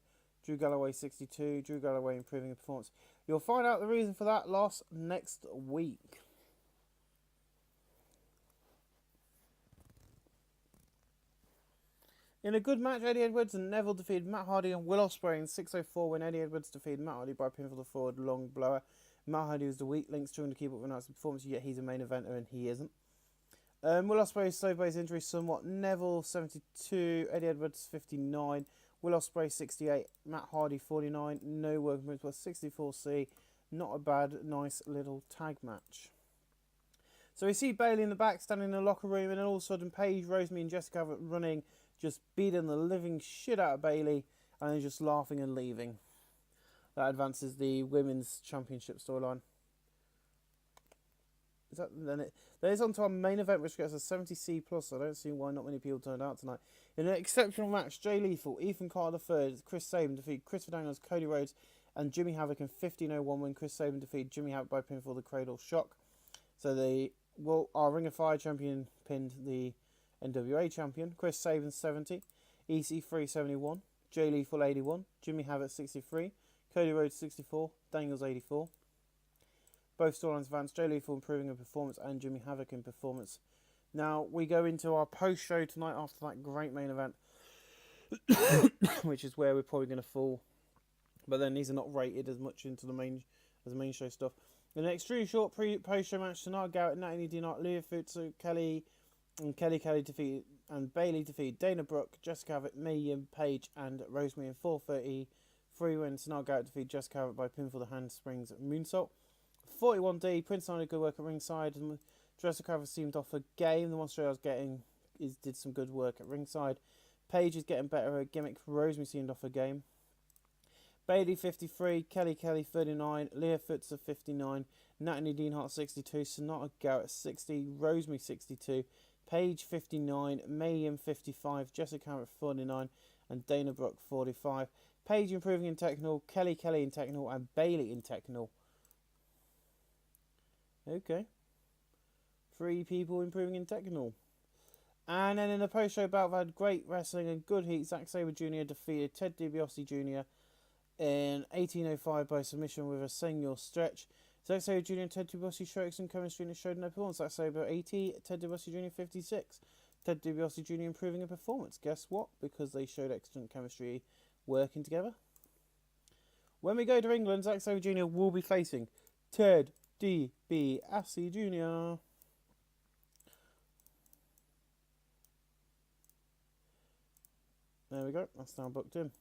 Drew Galloway 62, Drew Galloway improving in performance. You'll find out the reason for that loss next week. In a good match, Eddie Edwards and Neville defeated Matt Hardy and Will Ospreay in 6:04 when Eddie Edwards defeated Matt Hardy by pinfall the forward long blower. Matt Hardy was the weak link, struggling to keep up with Knight's performance, yet he's a main eventer and he isn't. Will Ospreay is slowed by his injury somewhat. Neville 72, Eddie Edwards 59, Will Ospreay 68, Matt Hardy 49. No work moves, but 64C. Not a bad, nice little tag match. So we see Bayley in the back, standing in the locker room, and then all of a sudden Paige, Rosemary and Jessica are running, just beating the living shit out of Bayley, and then just laughing and leaving. That advances the Women's Championship storyline. Then it's on to our main event, which gets a 70C+. I don't see why not many people turned out tonight. In an exceptional match, Jay Lethal, Ethan Carter III, Chris Sabin defeated Christopher Daniels, Cody Rhodes, and Jimmy Havoc in 15:01 when Chris Sabin defeated Jimmy Havoc by pinfall the Cradle Shock. So our Ring of Fire champion pinned the NWA champion. Chris Sabin 70, EC3 71, Jay Lethal 81, Jimmy Havoc 63, Cody Rhodes 64, Daniels 84. Both storylines advanced, Jay Lethal improving in performance and Jimmy Havoc in performance. Now we go into our post-show tonight after that great main event, which is where we're probably going to fall. But then these are not rated as much into the main show stuff. In an extremely short post-show match, Sonata Garrett, Natalie Dinart, Leah Futsu, Kelly defeated and Bailey defeated Dana Brooke, Jessica Abbott, Mayhem, Paige, and Rosemary in 4:33 when Sonata Garrett defeated Jessica Abbott by pinfall, the handsprings moonsault. 41D, Prince Nana good work at ringside, and Jessica Abbott seemed off her game. The monster I was getting did some good work at ringside. Paige is getting better at her gimmick. Rosemary seemed off her game. Bailey 53, Kelly 39, Leah Futzer 59, Natalie Deanhart 62, Sonata Garrett 60, Rosemary 62, Paige 59, Mayhem 55, Jessica Abbott 49, and Dana Brooke 45. Paige improving in technical, Kelly in technical, and Bailey in technical. Okay. 3 people improving in technical. And then in the post-show bout, we had great wrestling and good heat. Zack Sabre Jr. defeated Ted DiBiase Jr. in 18:05 by submission with a senior stretch. Zack Sabre Jr. and Ted DiBiase showed excellent chemistry and showed no performance. Zack Sabre 80, Ted DiBiase Jr. 56. Ted DiBiase Jr. improving in performance. Guess what? Because they showed excellent chemistry working together. When we go to England, Zack Sabre Jr. will be facing Ted DiBiase Jr. There we go, that's now booked in.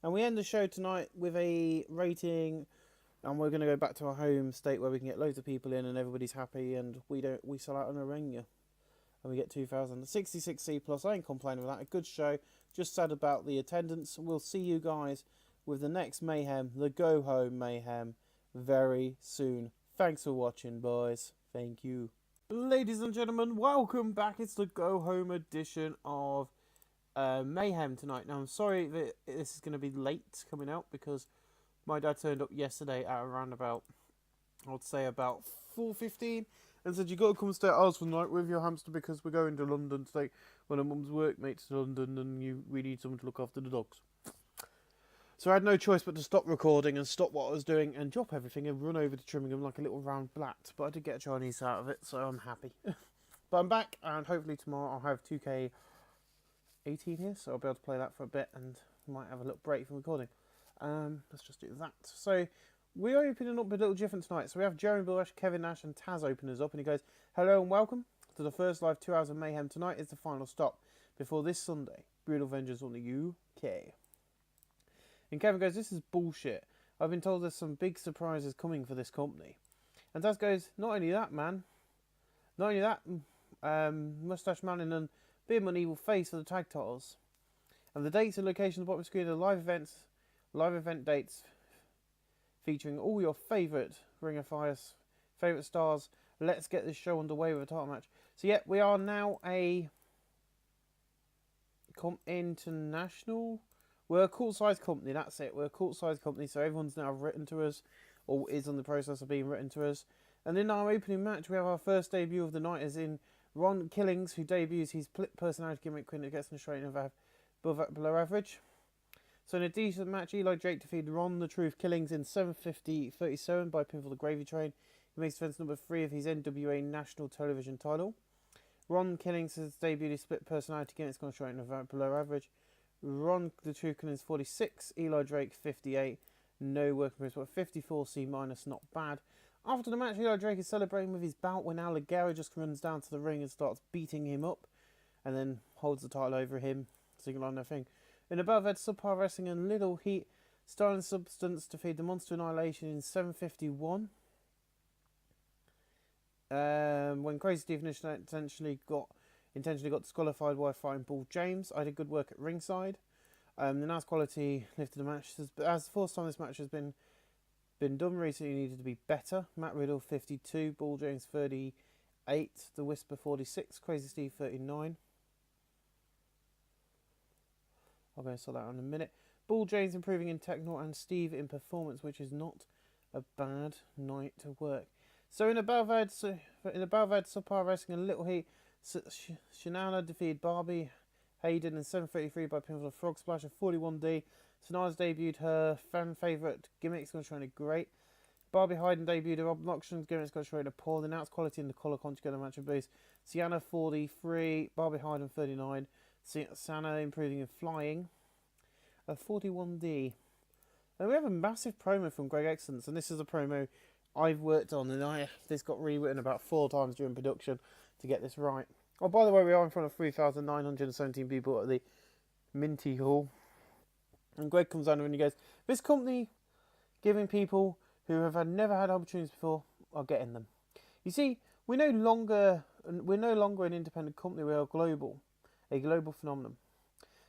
And we end the show tonight with a rating, and we're going to go back to our home state where we can get loads of people in and everybody's happy, and we sell out on a Arena. And we get 2,066 C+. I ain't complaining with that. A good show. Just sad about the attendance. We'll see you guys with the next Mayhem, the Go Home Mayhem, very soon. Thanks for watching, boys. Thank you. Ladies and gentlemen, welcome back. It's the Go Home edition of Mayhem tonight. Now, I'm sorry that this is going to be late coming out because my dad turned up yesterday at around about, I'd say about 4:15 and said, you got to come stay at ours for the night with your hamster because we're going to London to take one of mum's workmates to London and we need someone to look after the dogs. So I had no choice but to stop recording and stop what I was doing and drop everything and run over to Trimmingham like a little round blat. But I did get a Chinese out of it, so I'm happy. But I'm back, and hopefully tomorrow I'll have 2K18 here, so I'll be able to play that for a bit and might have a little break from recording. Let's just do that. So we're opening up a little different tonight. So we have Jeremy Bush, Kevin Nash and Taz openers up, and he goes, hello and welcome to the first live 2 hours of Mayhem. Tonight is the final stop before this Sunday, Brutal Vengeance on the UK. And Kevin goes, this is bullshit. I've been told there's some big surprises coming for this company. And Taz goes, not only that, man. Not only that, Mustache Man and Beard Money will face for the tag titles. And the dates and locations on the bottom of the screen are live event dates featuring all your favourite Ring of Fire's favourite stars. Let's get this show underway with a title match. So yeah, we are now a international. We're a court-sized company, that's it. We're a court-sized company, so everyone's now written to us, or is on the process of being written to us. And in our opening match, we have our first debut of the night, as in Ron Killings, who debuts his personality gimmick when it gets in the straight of below average. So in a decent match, Eli Drake defeated Ron the Truth Killings in 7:50:37 by pinfall the Gravy Train. He makes defense number 3 of his NWA National Television title. Ron Killings has debuted his split personality gimmick, it's gone straight of below average. Ron the Truth Killings 46, Eli Drake 58, no working price, but 54 C-, not bad. After the match, Eli Drake is celebrating with his bout when Al Ligero just runs down to the ring and starts beating him up, and then holds the title over him, singing on their thing. In above head subpar wrestling and little heat, Starling Substance defeated the Monster Annihilation in 7:51. When Crazy Steve intentionally got disqualified while fighting Paul James. I did good work at ringside. The NAS quality lifted the match. As the fourth time this match has been done recently, needed to be better. Matt Riddle 52, Paul James 38, The Whisper 46, Crazy Steve 39. I'll go sort that out in a minute. Paul James improving in technical and Steve in performance, which is not a bad night to work. So in above head subpar wrestling and little heat, Shanana defeated Barbie Hayden in 7:33 by pinfall of Frog Splash of 41D. Sanada's debuted her fan favourite gimmicks, going to show great. Barbie Hayden debuted her obnoxious gimmicks, going to show poor. The announced quality in the collar conjugate match of boost. Sienna 43, Barbie Hayden 39. Sana improving in flying. 41D. And we have a massive promo from Greg Excellence, and this is a promo I've worked on, and this got rewritten about 4 times during production to get this right. Oh, by the way, we are in front of 3,917 people at the Minty Hall. And Greg comes on and he goes, this company giving people who have never had opportunities before are getting them. You see, we're no longer an independent company. We are a global phenomenon.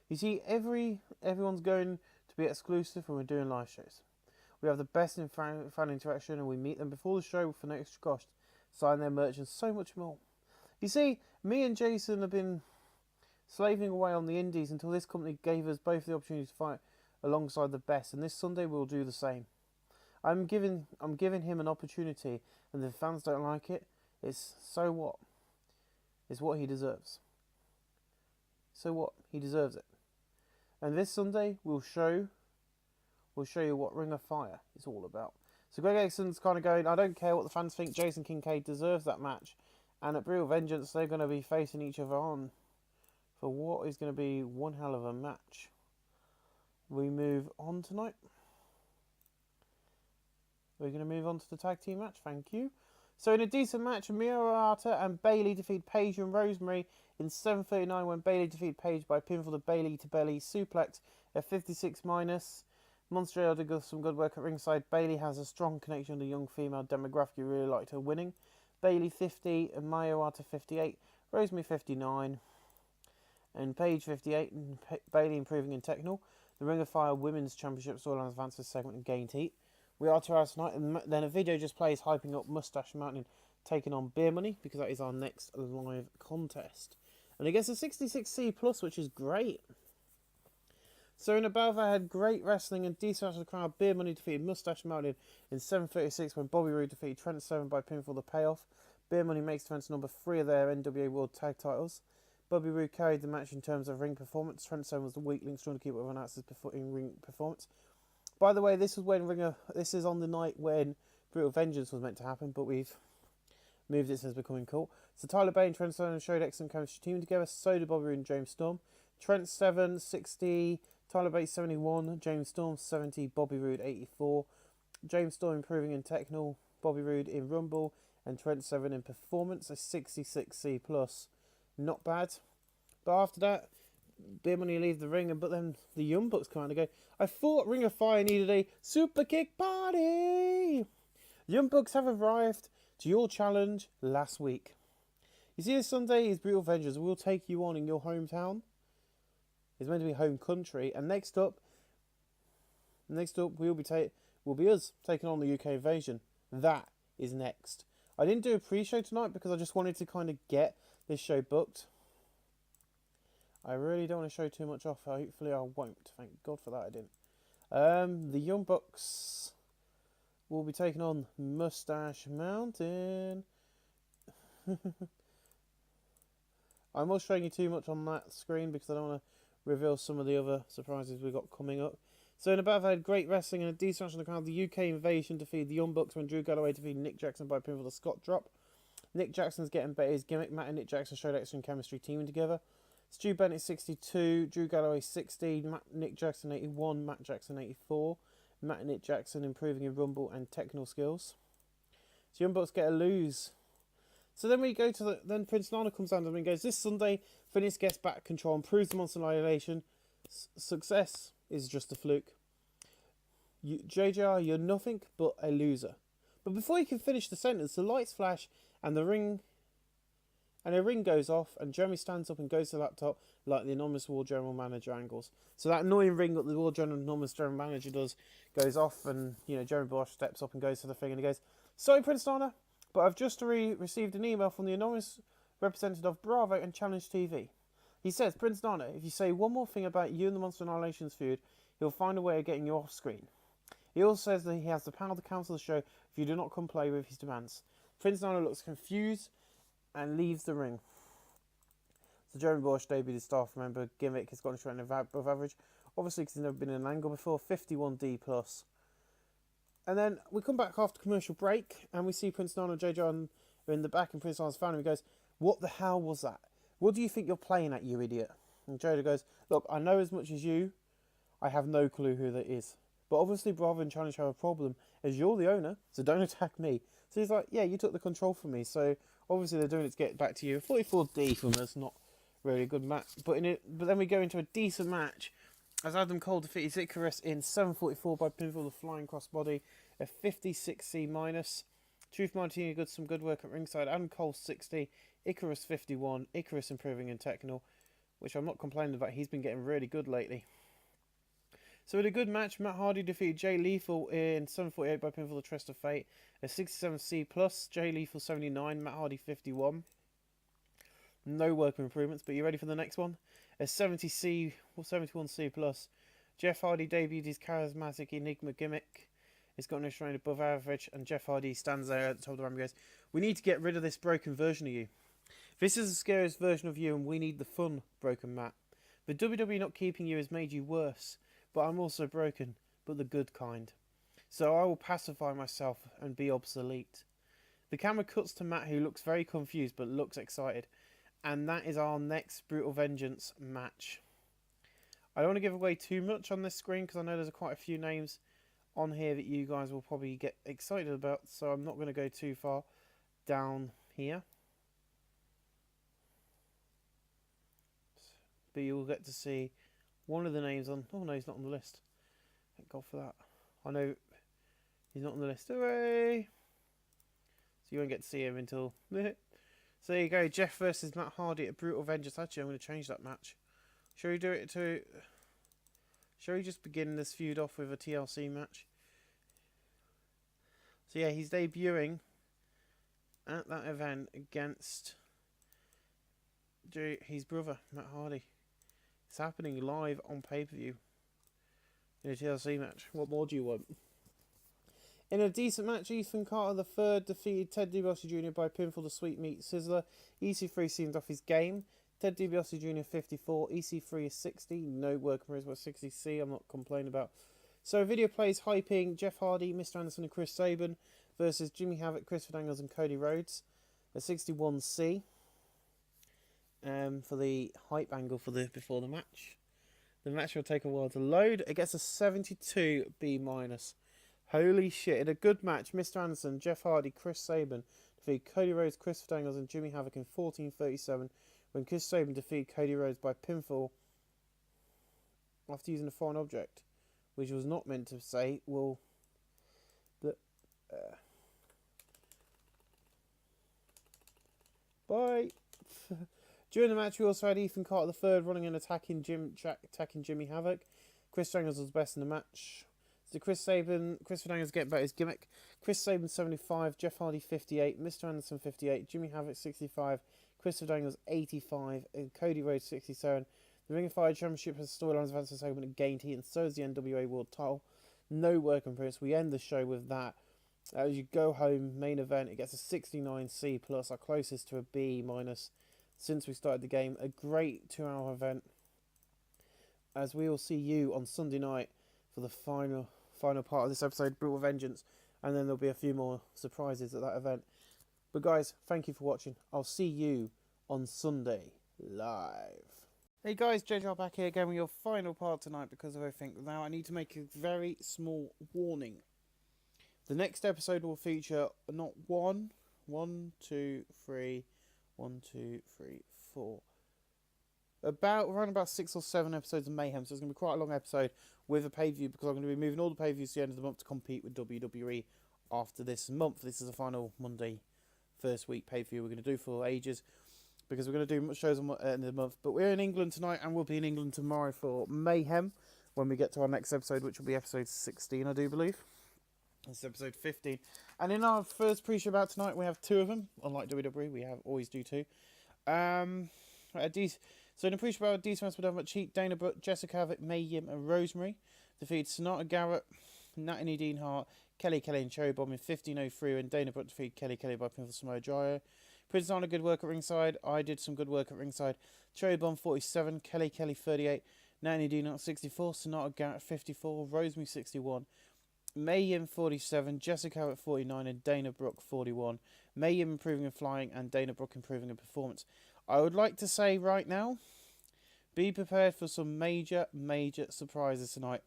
You see, everyone's going to be exclusive when we're doing live shows. We have the best in fan interaction, and we meet them before the show for no extra cost, sign their merch, and so much more. You see, me and Jason have been slaving away on the indies until this company gave us both the opportunity to fight alongside the best, and this Sunday we'll do the same. I'm giving him an opportunity, and if fans don't like it, it's so what? It's what he deserves. So what? He deserves it. And this Sunday we'll show you what Ring of Fire is all about. So Greg Exon's kind of going, I don't care what the fans think, Jason Kincaid deserves that match. And at Brutal Vengeance, they're going to be facing each other on for what is going to be one hell of a match. We move on tonight. We're going to move on to the tag team match, thank you. So in a decent match, Murata and Bayley defeat Paige and Rosemary in 7:39 when Bayley defeated Paige by pinfall to Bayley to belly suplex at 56 minus. Monster does some good work at ringside. Bayley has a strong connection to the young female demographic who really liked her winning. Bayley 50 and Murata 58, Rosemary 59 and Paige 58 and Bayley improving in technical. The Ring of Fire Women's Championship storyline advanced this segment and gained heat. We are 2 hours tonight, and then a video just plays hyping up Mustache Mountain taking on Beer Money because that is our next live contest. And it gets a 66C plus, which is great. So in above, I had great wrestling and decent match of the crowd. Beer Money defeated Mustache Mountain in 7:36 when Bobby Roode defeated Trent Seven by pinfall. The payoff. Beer Money makes defense number 3 of their NWA World Tag Titles. Bobby Roode carried the match in terms of ring performance. Trent Seven was the weak link, trying to keep everyone else's in ring performance. By the way, this is on the night when Brutal Vengeance was meant to happen, but we've moved it since becoming cool. So Tyler Bate and Trent Seven showed excellent chemistry teaming together. So did Bobby Roode and James Storm. Trent Seven 60, Tyler Bate 71, James Storm 70, Bobby Roode 84. James Storm improving in technical, Bobby Roode in rumble, and Trent Seven in performance. A 66C plus, not bad. But after that, Beer Money leave the ring, but then the Young Bucks come out and go, I thought Ring of Fire needed a super kick party. Young Bucks have arrived to your challenge last week. You see, this Sunday is Brutal Vengeance. We'll take you on in your hometown. It's meant to be home country. And next up will be us taking on the UK Invasion. That is next. I didn't do a pre-show tonight because I just wanted to kind of get this show booked. I really don't want to show too much off. Hopefully I won't. Thank God for that I didn't. The Young Bucks will be taking on Mustache Mountain. I'm not showing you too much on that screen because I don't want to reveal some of the other surprises we've got coming up. So in about, I had great wrestling and a decent match on the crowd. The UK Invasion defeated the Young Bucks when Drew Galloway defeated Nick Jackson by pinfall the Scott drop. Nick Jackson's getting better his gimmick. Matt and Nick Jackson showed excellent chemistry teaming together. Stu Bennett 62, Drew Galloway 60, Nick Jackson 81, Matt Jackson 84. Matt and Nick Jackson improving in rumble and technical skills. So Young Bucks get a lose. So then we go to then Prince Nana comes down to him and goes, this Sunday, Phineas gets back control and proves the Monster Annihilation. Success is just a fluke. JJR, you're nothing but a loser. But before you can finish the sentence, the lights flash and a ring goes off and Jeremy stands up and goes to the laptop like the anonymous War General Manager angles. So that annoying ring that the War General anonymous General Manager does goes off and, Jeremy Bosch steps up and goes to the thing and he goes, sorry Prince Nana, but I've just received an email from the anonymous representative of Bravo and Challenge TV. He says, Prince Nana, if you say one more thing about you and the Monster Annihilations feud, he'll find a way of getting you off screen. He also says that he has the power to cancel the show if you do not comply with his demands. Prince Nana looks confused and leaves the ring. So Jeremy Bosch debuted his staff member gimmick. Has gone straight above average, obviously because he's never been in an angle before. 51D plus. And then we come back after commercial break and we see Prince Nana and JJ are in the back and Prince Nana's family goes, what the hell was that? What do you think you're playing at, you idiot? And JJ goes, look, I know as much as you. I have no clue who that is. But obviously Bravo and Challenge have a problem as you're the owner, so don't attack me. So he's like, yeah, you took the control from me. So obviously they're doing it to get back to you. 44D from us, not really a good match. But then we go into a decent match as Adam Cole defeated Icarus in 7:44 by pinfall the flying crossbody, a 56C minus. Truth Martini got some good work at ringside. Adam Cole 60, Icarus 51. Icarus improving in technical, which I'm not complaining about. He's been getting really good lately. So in a good match, Matt Hardy defeated Jay Lethal in 7:48 by pinfall the Trust of Fate, a 67C plus. Jay Lethal 79, Matt Hardy 51. No work improvements, but you ready for the next one? A 70C or 71C plus. Jeff Hardy debuted his charismatic Enigma gimmick. It's got no strain above average, and Jeff Hardy stands there at the top of the ramp and goes, "We need to get rid of this broken version of you. This is the scariest version of you, and we need the fun, broken Matt. The WWE not keeping you has made you worse, but I'm also broken, but the good kind. So I will pacify myself and be obsolete." The camera cuts to Matt, who looks very confused but looks excited. And that is our next Brutal Vengeance match. I don't want to give away too much on this screen because I know there's quite a few names on here that you guys will probably get excited about. So I'm not going to go too far down here. But you'll get to see one of the names on... Oh no, he's not on the list. Thank God for that. I know he's not on the list. Hooray! So you won't get to see him until... So there you go, Jeff versus Matt Hardy at Brutal Vengeance. Actually, I'm going to change that match. Shall we do it to... Shall we just begin this feud off with a TLC match? So yeah, he's debuting at that event against his brother, Matt Hardy. It's happening live on pay-per-view in a TLC match. What more do you want? In a decent match, Ethan Carter III defeated Ted DiBiase Jr. by pinfall the Sweet Meat Sizzler. EC3 seemed off his game. Ted DiBiase Jr. 54, EC3 is 60. No work for his 60C, I'm not complaining about. So video plays hyping Jeff Hardy, Mr. Anderson and Chris Sabin versus Jimmy Havoc, Christopher Daniels and Cody Rhodes. A 61C for the hype angle for before the match. The match will take a while to load. It gets a 72B minus. Holy shit, in a good match, Mr. Anderson, Jeff Hardy, Chris Sabin defeated Cody Rhodes, Christopher Daniels and Jimmy Havoc in 14:37 when Chris Sabin defeated Cody Rhodes by pinfall after using a foreign object, which was not meant to say, well, bye. During the match, we also had Ethan Carter III running and attacking Jimmy Havoc. Chris Daniels was best in the match. So Chris Daniels getting back his gimmick. Chris Sabin 75, Jeff Hardy 58, Mr. Anderson 58, Jimmy Havoc 65, Christopher Daniels 85, and Cody Rhodes 67. The Ring of Fire Championship has storylines advanced to segment and gained heat, and so is the NWA World Title. No work in progress. We end the show with that. As you go home, main event, it gets a 69C plus, our closest to a B minus since we started the game. A great 2-hour event. As we will see you on Sunday night for the final part of this episode, Brutal Vengeance, and then there'll be a few more surprises at that event. But guys, thank you for watching. I'll see you on Sunday live. Hey guys, JJ back here again with your final part tonight because of everything. Now I need to make a very small warning. The next episode will feature not one, two, three, four. Around about 6 or 7 episodes of Mayhem, so it's going to be quite a long episode with a pay-per-view because I'm going to be moving all the pay-per-views to the end of the month to compete with WWE after this month. This is the final Monday, first week pay-per-view we're going to do for ages because we're going to do shows at the end of the month. But we're in England tonight and we'll be in England tomorrow for Mayhem when we get to our next episode, which will be episode 16, I do believe. This is episode 15. And in our first pre-show about tonight, we have 2 of them. Unlike WWE, we always do 2. So in the pre-show about decent match with Cheat, Dana Brooke, Jessica Havoc, Mae Yim and Rosemary defeated Sonata Garrett, Natalie Dean Hart, Kelly and Cherry Bomb in 15:03 when Dana Brooke defeated Kelly by pinfall Samoa Joe. Prince on a good work at ringside. I did some good work at ringside. Cherry Bomb 47, Kelly 38, Natalie Dean Hart 64, Sonata Garrett 54, Rosemary 61. Mae Yim 47, Jessica Havoc 49 and Dana Brooke 41. Mae Yim improving in flying and Dana Brooke improving in performance. I would like to say right now, be prepared for some major surprises tonight.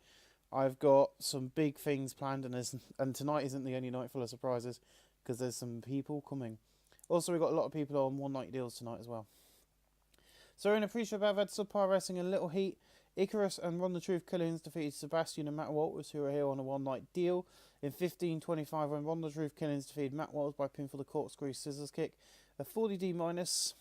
I've got some big things planned, and tonight isn't the only night full of surprises because there's some people coming. Also, we've got a lot of people on one-night deals tonight as well. So in a pre-show I've had subpar wrestling and Little Heat. Icarus and Ron the Truth Killings defeated Sebastian and Matt Walters, who are here on a one-night deal. In 15:25, when Ron the Truth Killings defeated Matt Walters by pin for the corkscrew scissors kick. A 40D minus.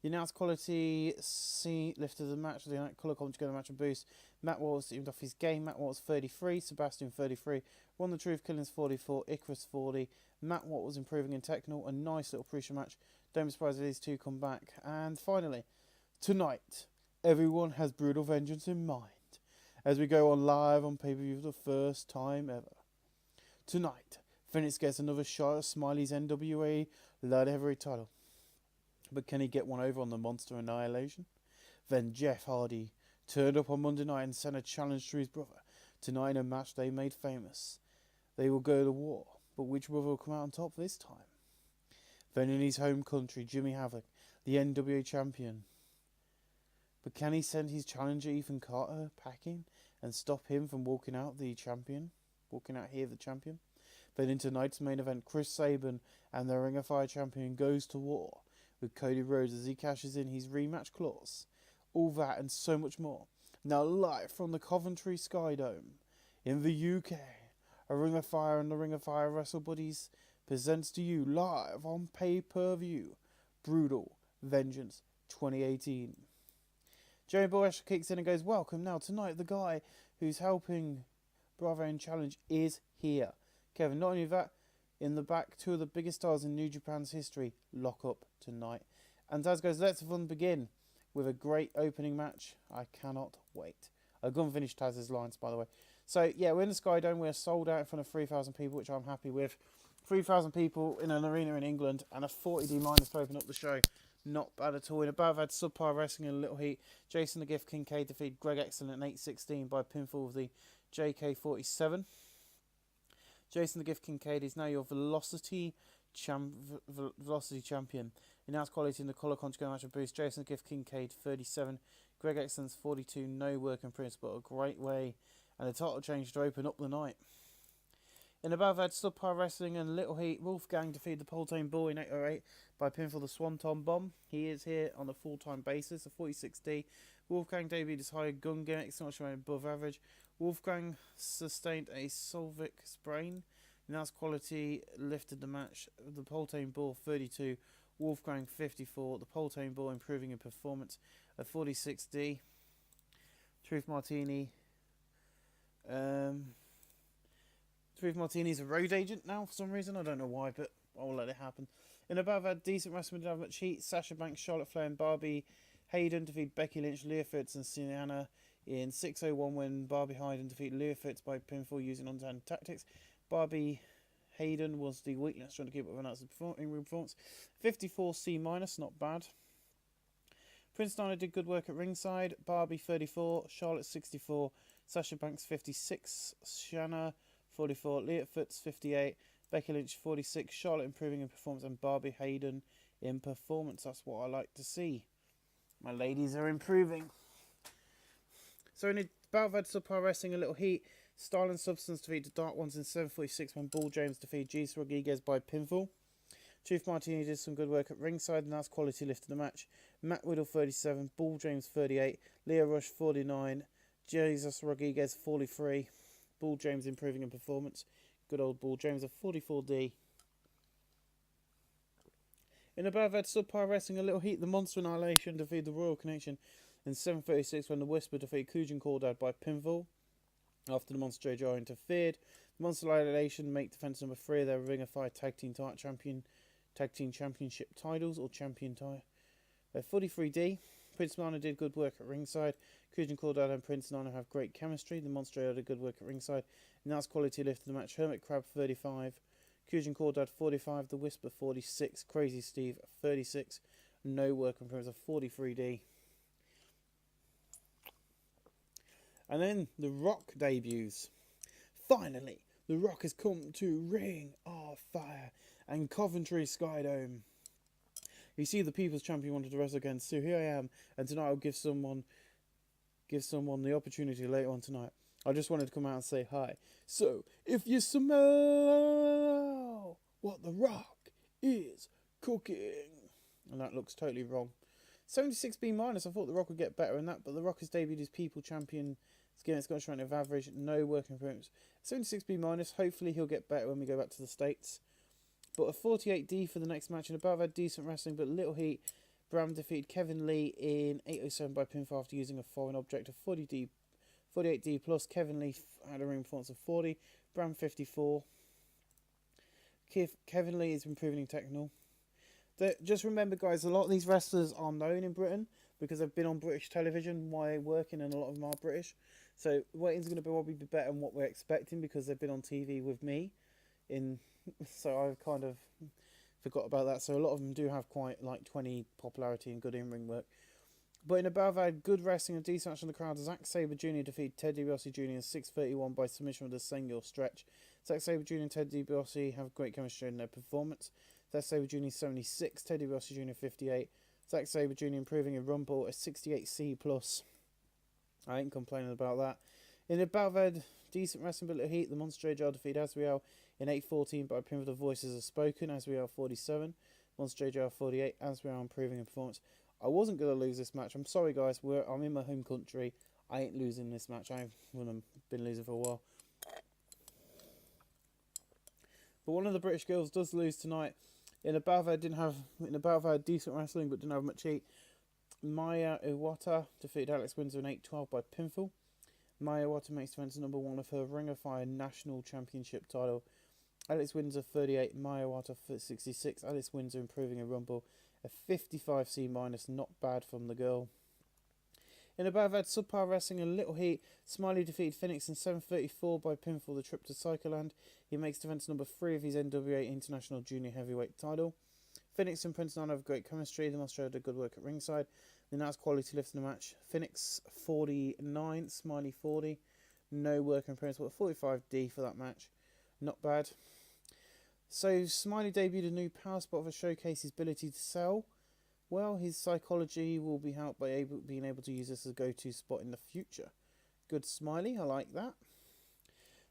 The announced quality C lifted the match. The announced colour commentary got a match and boost. Matt Walters teamed off his game. Matt Walters 33, Sebastian 33, Ron the Truth Killings 44, Icarus 40. Matt Walters improving in technical. A nice little pre-show match. Don't be surprised if these two come back. And finally, tonight, everyone has brutal vengeance in mind as we go on live on pay-per-view for the first time ever. Tonight, Phoenix gets another shot at Smiley's NWA Light Heavyweight title. But can he get one over on the Monster Annihilation? Then Jeff Hardy turned up on Monday night and sent a challenge to his brother. Tonight in a match they made famous. They will go to war, but which brother will come out on top this time? Then in his home country, Jimmy Havoc, the NWA champion. But can he send his challenger Ethan Carter packing and stop him from walking out the champion? Walking out here the champion? Then in tonight's main event, Chris Sabin and the Ring of Fire champion goes to war with Cody Rhodes as he cashes in his rematch clause. All that and so much more. Now live from the Coventry Sky Dome in the UK, a Ring of Fire and the Ring of Fire Wrestle Buddies presents to you live on pay-per-view Brutal Vengeance 2018. Jerry Boresh kicks in and goes, welcome. Now tonight the guy who's helping Bravo and Challenge is here. Kevin, not only that, in the back, two of the biggest stars in New Japan's history lock up tonight. And Taz goes, let's fun begin with a great opening match. I cannot wait. I've gone and finished Taz's lines, by the way. So, yeah, we're in the Sky Dome. We're sold out in front of 3,000 people, which I'm happy with. 3,000 people in an arena in England and a 40D minus to open up the show. Not bad at all. In above, I had subpar wrestling and a Little Heat. Jason the Gift Kincaid defeated Greg Excellent in 8:16 by pinfall of the JK47. Jason the Gift Kincaid is now your Velocity champion. Announced quality in the colour conjugate match of boost. Jason the Gift Kincaid 37, Greg Excellence 42. No work in Prince, but a great way and a title change to open up the night. In above, I had subpar wrestling and Little Heat. Wolfgang defeated the Poltane Bull in 8:08 by pinfall the Swanton Bomb. He is here on a full-time basis, a 46D. Wolfgang debuted his higher gun gimmick, so much above average. Wolfgang sustained a Solvic sprain. Announced quality lifted the match. The Poltane Bull 32, Wolfgang 54. The Poltane Bull improving in performance, a 46D. Truth Martini. Truth Martini's a road agent now for some reason. I don't know why, but I'll let it happen. In above, I had decent wrestling with much heat. Sasha Banks, Charlotte Flair, and Barbie Hayden defeated Becky Lynch, Leah Fitz, and Sienna in 6:01 when Barbie Hayden defeated Leah Fitz by pinfall using on-hand tactics. Barbie Hayden was the weakness, trying to keep up with announced performance. 54 C-, not bad. Prince Nana did good work at ringside. Barbie 34, Charlotte 64, Sasha Banks 56, Shanna 44, Leah Fitz 58, Becky Lynch 46, Charlotte improving in performance, and Barbie Hayden in performance. That's what I like to see. My ladies are improving. So in a bout of subpar wrestling, a Little Heat. Style and Substance defeated the Dark Ones in 7:46 when Bull James defeated Jesus Rodriguez by pinfall. Truth Martini did some good work at ringside, and that's quality lifted the match. Matt Whittle 37, Bull James 38, Leah Rush 49, Jesus Rodriguez 43. Bull James improving in performance. Good old Bull James, a 44D. In above, had subpar wrestling, a Little Heat. The Monster Annihilation defeated the Royal Connection in 7:36 when the Whisper defeated Kujin Cordad by pinfall. After the Monster JR interfered, the Monster Annihilation make defense number 3 of their Ring of Fire Tag Team Championship titles, or champion title. 43D. Prince Nana did good work at ringside. Kujin Cordad and Prince Nana have great chemistry. The Monster did good work at ringside. And that's quality lifted the match. Hermit Crab 35, Kujin Cordad 45, The Whisper 46, Crazy Steve 36. No work on Prince, a 43D. And then The Rock debuts. Finally, The Rock has come to Ring of Fire and Coventry Sky Dome. You see, the People's Champion wanted to wrestle against, so here I am, and tonight I'll give someone the opportunity later on tonight. I just wanted to come out and say hi. So, if you smell what The Rock is cooking, and that looks totally wrong. 76B minus. I thought The Rock would get better in that, but The Rock has debuted his People Champion against Scottish rank of average, no working improvements. 76B minus. Hopefully he'll get better when we go back to the States. But a 48D for the next match, and above had decent wrestling, but little heat. Bram defeated Kevin Lee in 8:07 by pinfall after using a foreign object of 48D plus. Kevin Lee had a ring performance of 40. Bram 54. Kevin Lee is improving in technical. Just remember, guys, a lot of these wrestlers are known in Britain because they've been on British television while working, and a lot of them are British. So ratings are going to probably be better than what we're expecting because they've been on TV with me. So I've kind of forgot about that. So a lot of them do have quite like 20 popularity and good in-ring work. But in above, I had good wrestling and decent match on the crowd. Zack Sabre Jr. defeated Ted DiBiase Jr. in 6:31 by submission with a single stretch. Zack Sabre Jr. and Ted DiBiase have great chemistry in their performance. Zack Sabre Jr. 76, Ted DiBiase Jr. 58. Zack Sabre Jr. improving in Rumble, a 68C plus. I ain't complaining about that. In above, I had decent wrestling, but little heat. The Monster JR defeated Azrael in 8:14 by pin with the voices are spoken. Azrael 47, Monster JR 48. Azrael improving in performance. I wasn't going to lose this match. I'm sorry, guys. I'm in my home country. I ain't losing this match. I've been losing for a while. But one of the British girls does lose tonight. In above, I had decent wrestling, but didn't have much heat. Maya Iwata defeated Alex Windsor in 8:12 by pinfall. Maya Iwata makes defense number 1 of her Ring of Fire National Championship title. Alex Windsor 38, Maya Iwata 66. Alex Windsor improving in Rumble. A 55C minus, not bad from the girl. In above, I had subpar wrestling and little heat. Smiley defeated Phoenix in 7:34 by pinfall, the trip to Psycholand. He makes defense number 3 of his NWA International Junior Heavyweight title. Phoenix and Prince Nine have great chemistry. They must show good work at ringside. The announced quality lifts in the match. Phoenix 49, Smiley 40. No work in Prince, but 45D for that match. Not bad. So Smiley debuted a new power spot to showcase his ability to sell. Well, his psychology will be helped by being able to use this as a go-to spot in the future. Good Smiley, I like that.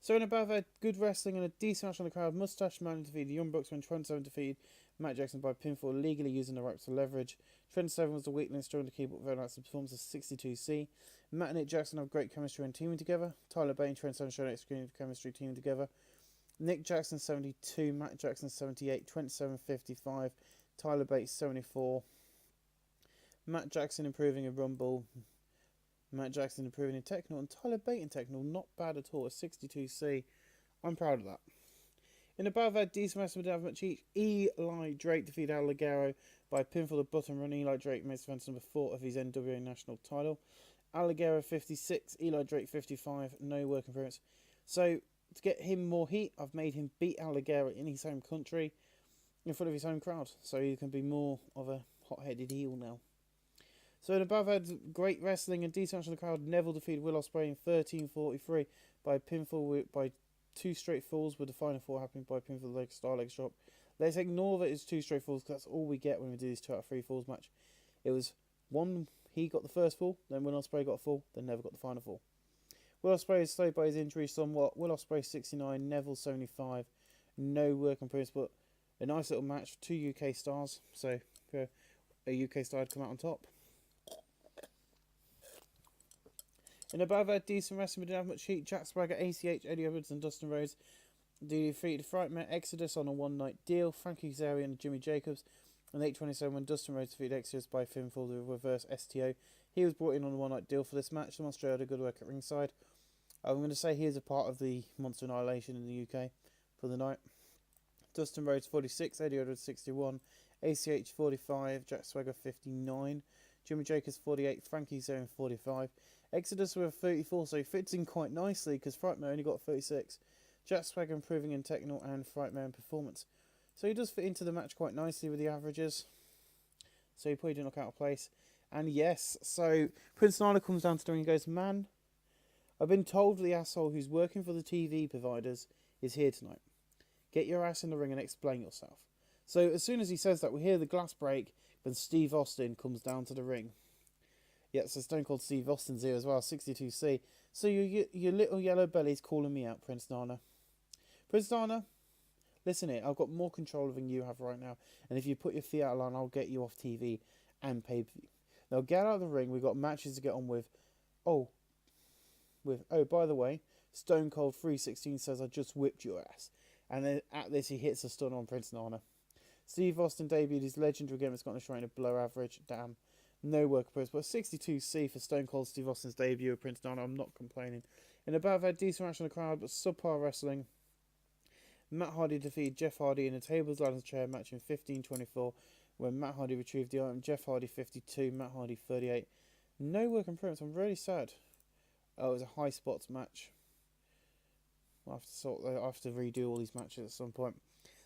So in above, I had good wrestling and a decent match on the crowd. Mustache Man defeated the Young Bucks when Trent 7 defeated Matt Jackson by pinfall, legally using the ropes to leverage. Trent 7 was the weakness, trying to keep up very nice performance of 62C. Matt and Nick Jackson have great chemistry when teaming together. Tyler Bate and Trent 7 showed extreme chemistry teaming together. Nick Jackson 72, Matt Jackson 78, Trent 7 55, Tyler Bates 74. Matt Jackson improving in Rumble. Matt Jackson improving in Technical, and Tyler Bate in Technical, not bad at all, a 62C. I'm proud of that. In above, I had decent wrestling with much each. Eli Drake defeated Al Ligero by pinfall of button run. Eli Drake makes defense number 4 of his NWA national title. Al Ligero 56, Eli Drake 55, no work improvements. So, to get him more heat, I've made him beat Al Ligero in his home country in front of his home crowd. So he can be more of a hot-headed heel now. So in above, I had great wrestling and decent match on the crowd. Neville defeated Will Ospreay in 13:43 by pinfall by 2 straight falls, with the final 4 happening by pinfall leg drop. Let's ignore that it's 2 straight falls because that's all we get when we do this 2 out of 3 falls match. It was one, he got the first fall, then Will Ospreay got a fall, then Neville got the final fall. Will Ospreay is slowed by his injury somewhat. Will Ospreay 69, Neville 75. No work on previous, but a nice little match. 2 UK stars, so a UK star had come out on top. In above, I had decent wrestling, but didn't have much heat. Jack Swagger, ACH, Eddie Edwards, and Dustin Rhodes defeated Frightmare Exodus on a one-night deal. Frankie Kazarian and Jimmy Jacobs. On 8:27, when Dustin Rhodes defeated Exodus by pinfall, the reverse STO. He was brought in on a one-night deal for this match. The Monster had a good work at ringside. I'm going to say he is a part of the Monster Annihilation in the UK for the night. Dustin Rhodes 46, Eddie Edwards 61, ACH 45, Jack Swagger 59, Jimmy Jacobs 48, Frankie Kazarian 45. Exodus with 34, so he fits in quite nicely because Frightmare only got 36. Jack Swagger improving in technical and Frightmare in performance. So he does fit into the match quite nicely with the averages. So he probably didn't look out of place. And yes, so Prince Nana comes down to the ring and goes, "Man, I've been told the asshole who's working for the TV providers is here tonight. Get your ass in the ring and explain yourself." So as soon as he says that, we hear the glass break when Steve Austin comes down to the ring. Yeah, so Stone Cold Steve Austin's here as well, 62C. So your little yellow belly's calling me out, Prince Nana. Prince Nana, listen here, I've got more control than you have right now. And if you put your feet out of line, I'll get you off TV and pay-per-view. Now get out of the ring, we've got matches to get on with. Oh, by the way, Stone Cold 316 says I just whipped your ass. And then at this he hits a stun on Prince Nana. Steve Austin debuted his legendary gimmick, got a Shrine of below average. Damn. No work approach, but 62C for Stone Cold Steve Austin's debut of Prince Nana. I'm not complaining. In the battle, had decent match on the crowd, but subpar wrestling. Matt Hardy defeated Jeff Hardy in a tables, ladders, chair match in 15:24, when Matt Hardy retrieved the item. Jeff Hardy 52, Matt Hardy 38. No work improvements. I'm really sad. Oh, it was a high spots match. I'll have to redo all these matches at some point.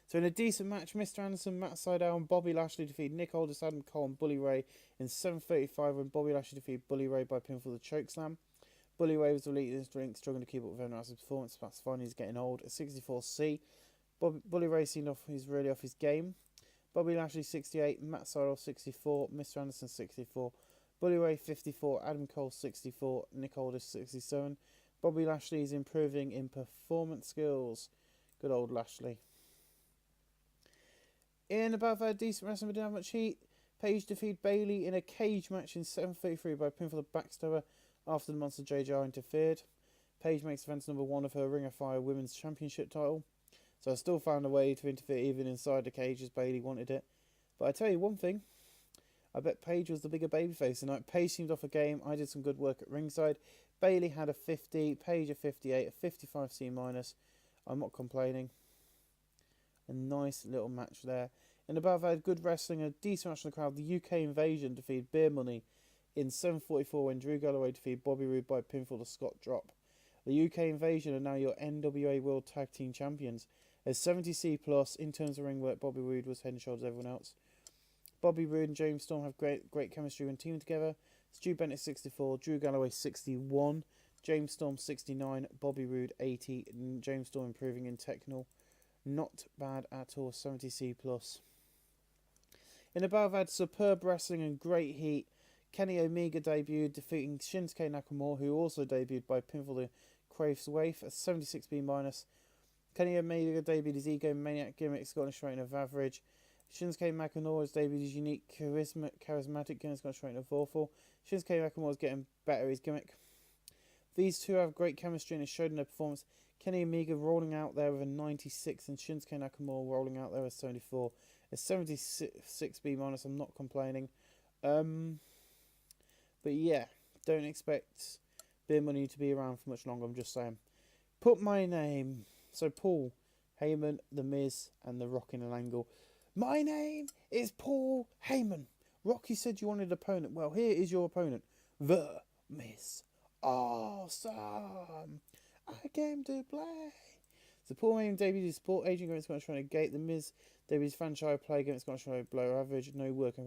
So in a decent match, Mr. Anderson, Matt Sydal and Bobby Lashley defeated Nick Aldis, Adam Cole and Bully Ray in 7:35 when Bobby Lashley defeated Bully Ray by pinfall the chokeslam. Bully Ray was the lead in his drink, struggling to keep up with everyone else's performance. That's fine, he's getting old. At 64C, Bully Ray seemed he's really off his game. Bobby Lashley 68, Matt Sydal 64, Mr. Anderson 64, Bully Ray 54, Adam Cole 64, Nick Aldis 67. Bobby Lashley is improving in performance skills. Good old Lashley. In about that decent wrestling but didn't have much heat, Paige defeated Bayley in a cage match in 7:33 by pinfall the backstabber after the Monster JJ interfered. Paige makes defense number 1 of her Ring of Fire Women's Championship title. So I still found a way to interfere even inside the cage as Bayley wanted it. But I tell you one thing, I bet Paige was the bigger babyface tonight. Paige seemed off a game. I did some good work at ringside. Bayley had a 50, Paige a 58, a 55C minus. I'm not complaining. A nice little match there. And above, I had good wrestling, a decent match in the crowd. The UK Invasion defeated Beer Money in 7:44 when Drew Galloway defeated Bobby Roode by pinfall to Scott Drop. The UK Invasion are now your NWA World Tag Team Champions. As 70C plus, in terms of ring work, Bobby Roode was head and shoulders everyone else. Bobby Roode and James Storm have great chemistry when teaming together. Stu Bennett 64, Drew Galloway 61, James Storm 69, Bobby Roode 80, and James Storm improving in technical. Not bad at all, 70C plus. In the battle, I've had superb wrestling and great heat. Kenny Omega debuted, defeating Shinsuke Nakamura, who also debuted by pinfall the Craves Waif, a 76B minus. Kenny Omega debuted his Ego Maniac gimmick, got a straight of average. Shinsuke Nakamura's debuted his unique charismatic gimmick, got a straight of awful. Shinsuke Nakamura's getting better at his gimmick. These two have great chemistry and it showed in their performance. Kenny Omega rolling out there with a 96 and Shinsuke Nakamura rolling out there with 74. A 76B minus, I'm not complaining. But yeah, don't expect Beer Money to be around for much longer, I'm just saying. Put my name. So Paul Heyman, The Miz, and The Rock in an angle. My name is Paul Heyman. Rocky said you wanted an opponent. Well, here is your opponent. The Miz. Awesome. I came to play. So Paul Heyman debuted his support agent against Scottish trying to gate. The Miz debuted his franchise play against Scottish trying to blow average. No work on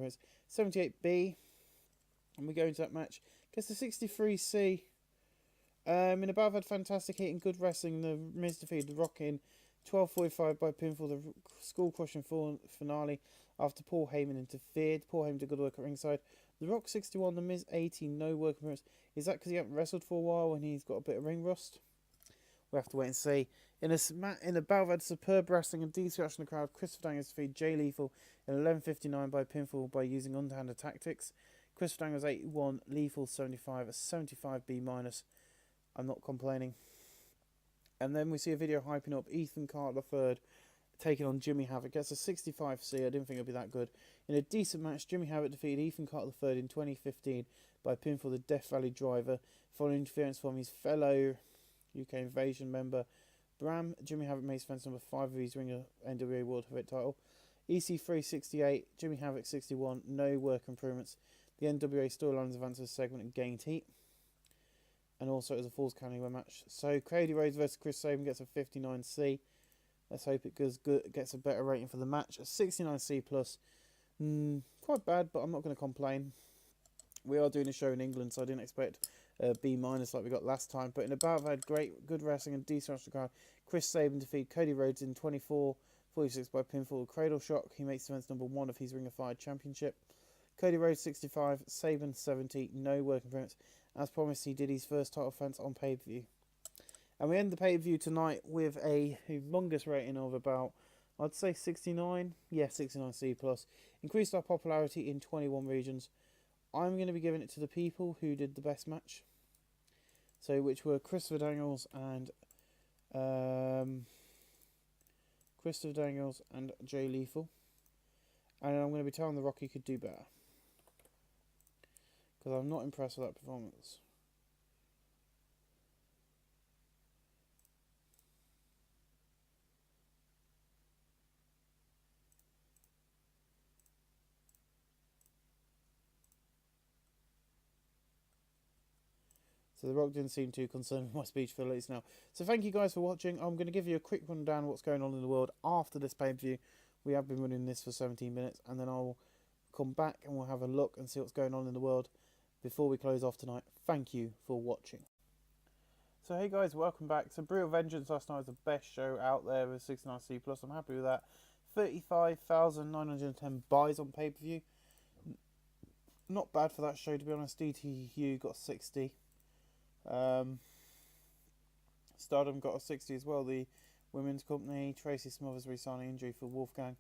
78B. And we go into that match. Gets the 63C. In above had fantastic heat and good wrestling. The Miz defeated The Rock in 12:45 by pinfall. The skull crushing finale after Paul Heyman interfered. Paul Heyman did good work at ringside. The Rock 61, The Miz 80, no work appearance. Is that because he hasn't wrestled for a while and he's got a bit of ring rust? We'll have to wait and see. In a battle had superb wrestling and decent reaction in the crowd. Christopher Daniels defeated Jay Lethal in 11:59 by pinfall by using underhanded tactics. Christopher Daniels 81, Lethal 75, a 75B minus. I'm not complaining. And then we see a video hyping up Ethan Carter III taking on Jimmy Havoc. Gets a 65C. I didn't think it'd be that good. In a decent match, Jimmy Havoc defeated Ethan Carter III in 2015 by pinfall the Death Valley Driver following interference from his fellow UK Invasion member Bram. Jimmy Havoc makes defense number 5 of his Ring of NWA World Heavyweight title. EC3 68, Jimmy Havoc 61, no work improvements. The NWA storylines advanced a segment and gained heat. And also it was a Falls County match. So Cody Rhodes versus Chris Sabin gets a 59C. Let's hope it gets a better rating for the match. A 69C plus. Quite bad, but I'm not going to complain. We are doing a show in England, so I didn't expect a B minus like we got last time. But in the battle, I've had good wrestling and decent wrestling crowd. Chris Sabin defeated Cody Rhodes in 24:46 by pinfall. Cradle Shock. He makes defense number 1 of his Ring of Fire Championship. Cody Rhodes 65, Saban 70, no working permits. As promised, he did his first title defense on pay-per-view. And we end the pay-per-view tonight with a humongous rating of about, I'd say 69. Yeah, 69C+. Increased our popularity in 21 regions. I'm going to be giving it to the people who did the best match. So, which were Christopher Daniels and Jay Lethal. And I'm going to be telling The Rock he could do better. Because I'm not impressed with that performance. So The Rock didn't seem too concerned with my speech for at least now. So thank you guys for watching. I'm going to give you a quick rundown of what's going on in the world after this pay-per-view. We have been running this for 17 minutes. And then I'll come back and we'll have a look and see what's going on in the world before we close off tonight. Thank you for watching. So hey guys, welcome back. So Brutal Vengeance last night was the best show out there with 69C+. I'm happy with that. 35,910 buys on pay-per-view. Not bad for that show, to be honest. DTU got 60. Stardom got a 60 as well. The women's company, Tracy Smothers re-signing injury for Wolfgang.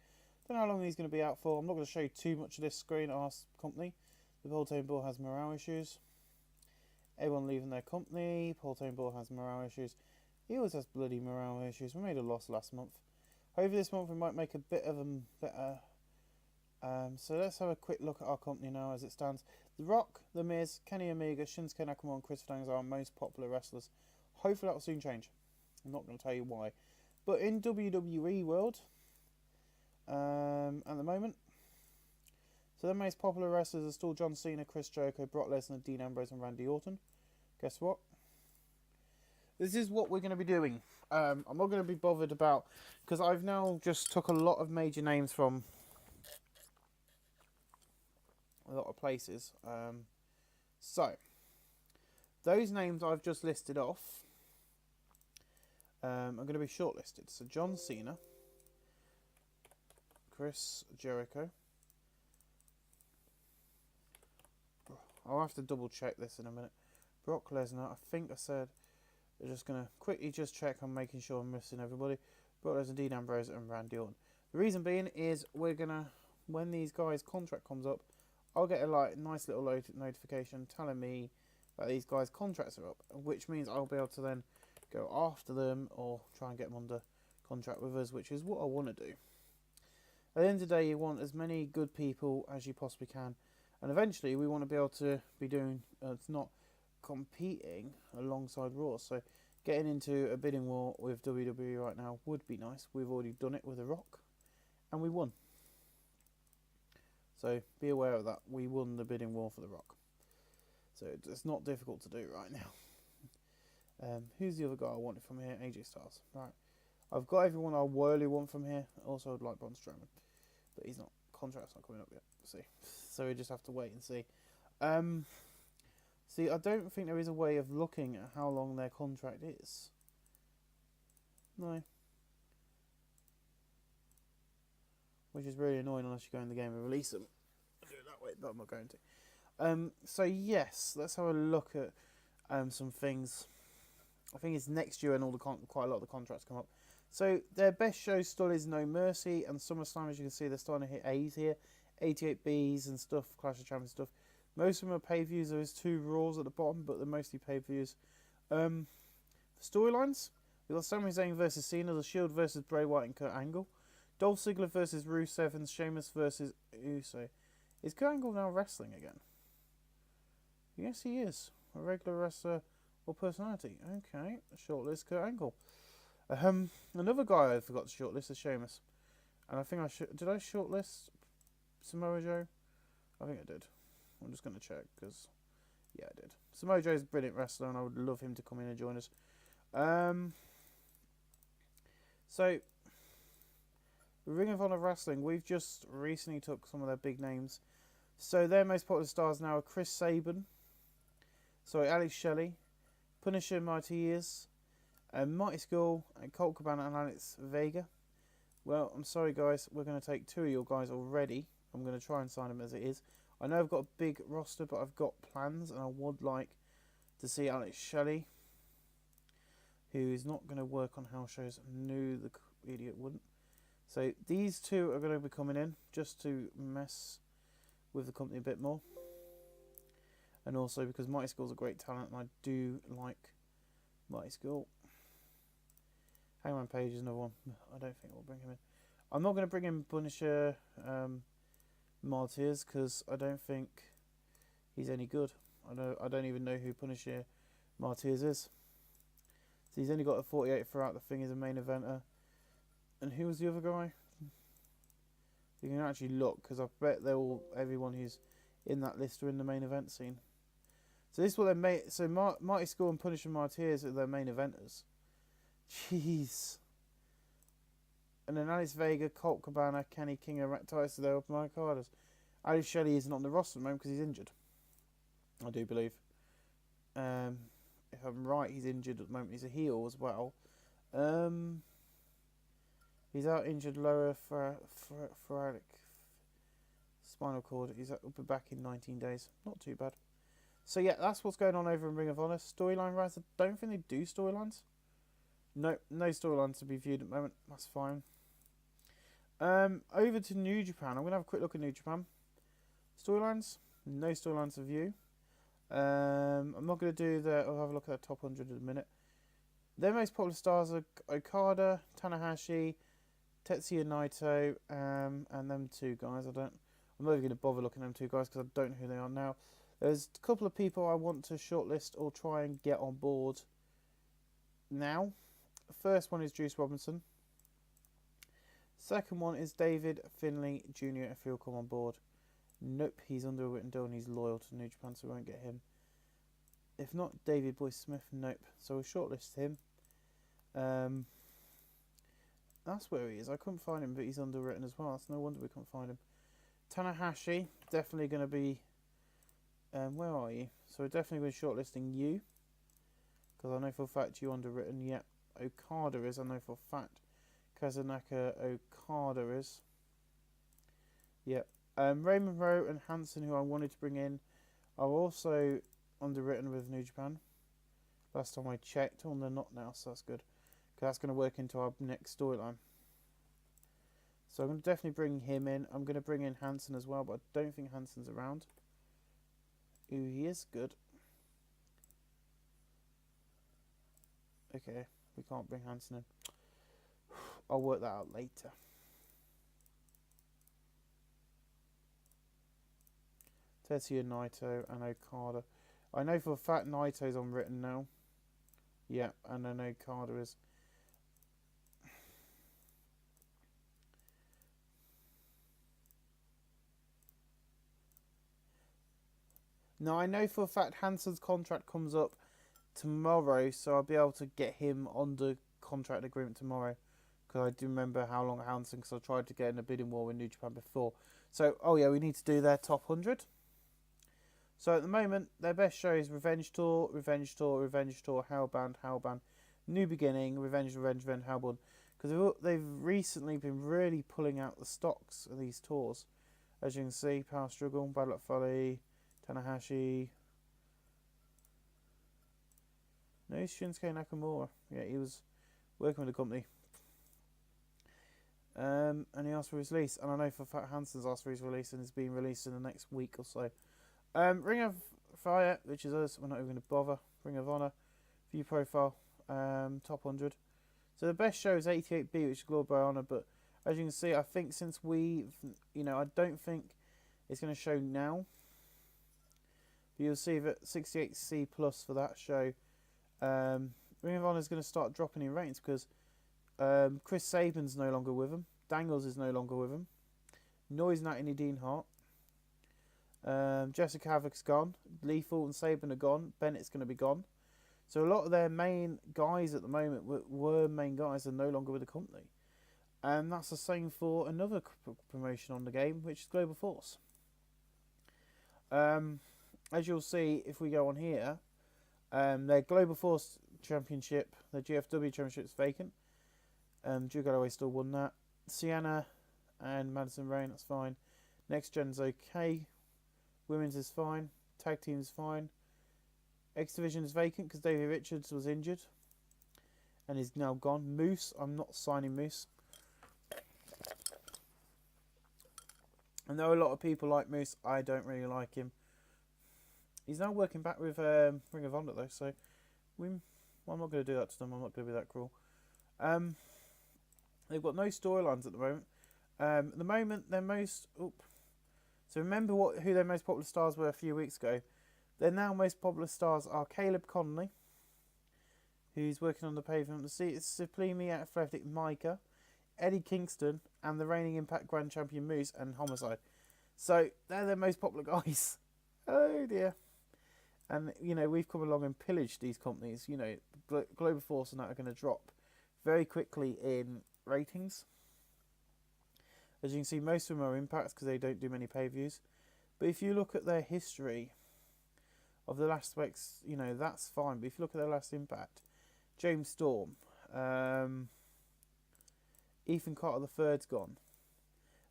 Don't know how long he's going to be out for. I'm not going to show you too much of this screen at our company. The Paul Tone Bull has morale issues. Everyone leaving their company. Paul Tone Bull has morale issues. He always has bloody morale issues. We made a loss last month. Hopefully this month we might make a bit of a better. So let's have a quick look at our company now as it stands. The Rock, The Miz, Kenny Omega, Shinsuke Nakamura and Chris Daniels are our most popular wrestlers. Hopefully that will soon change. I'm not going to tell you why. But in WWE world, at the moment, so the most popular wrestlers are still John Cena, Chris Jericho, Brock Lesnar, Dean Ambrose and Randy Orton. Guess what? This is what we're going to be doing. I'm not going to be bothered about, because I've now just took a lot of major names from a lot of places. So those names I've just listed off are going to be shortlisted. So John Cena, Chris Jericho. I'll have to double check this in a minute. Brock Lesnar. I think I said they're just going to quickly just check. I'm making sure I'm missing everybody. Brock Lesnar, Dean Ambrose and Randy Orton. The reason being is we're going to, when these guys' contract comes up, I'll get a nice little notification telling me that these guys' contracts are up, which means I'll be able to then go after them or try and get them under contract with us, which is what I want to do. At the end of the day, you want as many good people as you possibly can, and eventually we want to be able to be doing, it's not competing alongside Raw, so getting into a bidding war with WWE right now would be nice. We've already done it with The Rock, and we won. So be aware of that. We won the bidding war for The Rock. So it's not difficult to do right now. Who's the other guy I wanted from here? AJ Styles. Right. I've got everyone I really want from here. Also, I'd like Braun Strowman. But he's not. Contract's not coming up yet. See. So we just have to wait and see. See, I don't think there is a way of looking at how long their contract is. No. Which is really annoying unless you go in the game and release them. I'll do it that way, but I'm not going to. So yes, let's have a look at some things. I think it's next year and quite a lot of the contracts come up. So their best show still is No Mercy and SummerSlam. As you can see, they're starting to hit A's here, 88 B's and stuff, Clash of Champions stuff. Most of them are pay-per-views. There's 2 Raws at the bottom, but they're mostly pay-per-views. Storylines: we've got Sami Zayn versus Cena, The Shield versus Bray Wyatt and Kurt Angle. Dolph Ziggler versus Rusev and Sheamus versus Uso. Is Kurt Angle now wrestling again? Yes, he is. A regular wrestler or personality. Okay, shortlist Kurt Angle. Another guy I forgot to shortlist is Sheamus. And I think did I shortlist Samoa Joe? I think I did. I'm just going to check because, yeah, I did. Samoa Joe's a brilliant wrestler and I would love him to come in and join us. So, Ring of Honor Wrestling, we've just recently took some of their big names. So their most popular stars now are Chris Sabin, Alex Shelley, Punisher Martinez, Marty Skull, and Colt Cabana and Alex Vega. Well, I'm sorry guys, we're going to take 2 of your guys already. I'm going to try and sign them as it is. I know I've got a big roster, but I've got plans, and I would like to see Alex Shelley, who is not going to work on house shows. I knew the idiot wouldn't. So these two are going to be coming in just to mess with the company a bit more. And also because Mighty Skull's a great talent, and I do like Mighty Skull. Hangman Page is another one. I don't think we'll bring him in. I'm not going to bring in Punisher Martyrs because I don't think he's any good. I don't even know who Punisher Martyrs is. So he's only got a 48 throughout the thing as a main eventer. And who was the other guy? You can actually look because I bet everyone who's in that list are in the main event scene. So this is what they made. So Mighty Skull and Punisher Martyrs are their main eventers. Jeez. And then Alice Vega, Colt Cabana, Kenny King, and Rectice are there with Mike Harders. Alex Shelley isn't on the roster at the moment because he's injured. I do believe. If I'm right, he's injured at the moment. He's a heel as well. He's out injured lower thoracic spinal cord. He'll be back in 19 days. Not too bad. So yeah, that's what's going on over in Ring of Honor. Storyline-wise, I don't think they do storylines. No storylines to be viewed at the moment. That's fine. Over to New Japan. I'm going to have a quick look at New Japan. Storylines. No storylines to view. I'm not going to do I'll have a look at the top 100 in a minute. Their most popular stars are Okada, Tanahashi, Tetsuya Naito, and them two guys. I'm not even going to bother looking at them two guys because I don't know who they are now. There's a couple of people I want to shortlist or try and get on board now. The first one is Juice Robinson. Second one is David Finlay Jr. if he'll come on board. Nope, he's under a written deal and he's loyal to New Japan, so we won't get him. If not, David Boy Smith, nope. So we'll shortlist him. That's where he is. I couldn't find him, but he's underwritten as well. That's no wonder we couldn't find him. Tanahashi, definitely going to be... where are you? So we're definitely going to be shortlisting you. Because I know for a fact you're underwritten. Yep. Okada is. I know for a fact. Kazunaka Okada is. Yep. Raymond Rowe and Hansen, who I wanted to bring in, are also underwritten with New Japan. Last time I checked. Oh, they're not now, so that's good. Because that's going to work into our next storyline. So I'm going to definitely bring him in. I'm going to bring in Hansen as well, but I don't think Hansen's around. Ooh, he is good. Okay, we can't bring Hansen in. I'll work that out later. Tetsuya Naito and Okada. I know for a fact Naito's unwritten now. Yeah, and I know Okada is. Now I know for a fact Hansen's contract comes up tomorrow, so I'll be able to get him under contract agreement tomorrow. Because I do remember how long Hansen, because I tried to get in a bidding war with New Japan before. So, oh yeah, we need to do their top 100. So at the moment, their best show is Revenge Tour, Revenge Tour, Revenge Tour, Hellbound, Hellbound, New Beginning, Revenge, Hellbound. Because they've recently been really pulling out the stocks of these tours. As you can see, Power Struggle, Bad Luck Fale, Tanahashi. No, Shinsuke Nakamura. Yeah, he was working with the company. And he asked for his release. And I know for a fact Hansen's asked for his release and is being released in the next week or so. Ring of Fire, which is us. We're not even going to bother. Ring of Honor. View profile. Top 100. So the best show is 88B, which is Glory by Honor. But as you can see, I think since we've... I don't think it's going to show now. But you'll see that 68C plus for that show. Ring of Honor is going to start dropping in ratings because Chris Sabin's no longer with him. Dangles is no longer with him. Noise Natalie Dean Hart. Jessica Havoc's gone. Lethal and Sabin are gone. Bennett's going to be gone. So a lot of their main guys at the moment were main guys and no longer with the company. And that's the same for another promotion on the game, which is Global Force. As you'll see, if we go on here, their Global Force Championship, the GFW Championship is vacant. Drew Galloway still won that. Sienna and Madison Rain, that's fine. Next Gen's okay. Women's is fine. Tag team is fine. X Division is vacant because Davey Richards was injured and is now gone. Moose, I'm not signing Moose. I know a lot of people like Moose. I don't really like him. He's now working back with Ring of Honor though, so I'm not going to do that to them. I'm not going to be that cruel. They've got no storylines at the moment. At the moment, their most... So remember who their most popular stars were a few weeks ago. Their now most popular stars are Caleb Conley, who's working on the pavement. The Supremely Athletic Micah, Eddie Kingston, and the reigning Impact Grand Champion Moose and Homicide. So they're their most popular guys. Oh dear. And, we've come along and pillaged these companies. Global Force and that are going to drop very quickly in ratings. As you can see, most of them are Impacts because they don't do many pay-views. But if you look at their history of the last weeks, that's fine. But if you look at their last Impact, James Storm, Ethan Carter III's gone.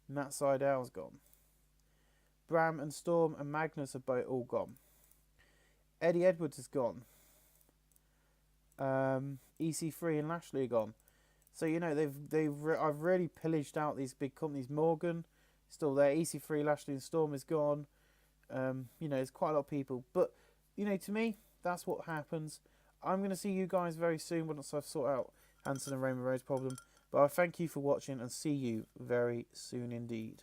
Matt Sydal's gone. Bram and Storm and Magnus are both all gone. Eddie Edwards is gone. EC3 and Lashley are gone. So I've really pillaged out these big companies. Morgan still there. EC3, Lashley and Storm is gone. There's quite a lot of people. But to me, that's what happens. I'm going to see you guys very soon once I've sorted out Hanson and Raymond Rose's problem. But I thank you for watching and see you very soon indeed.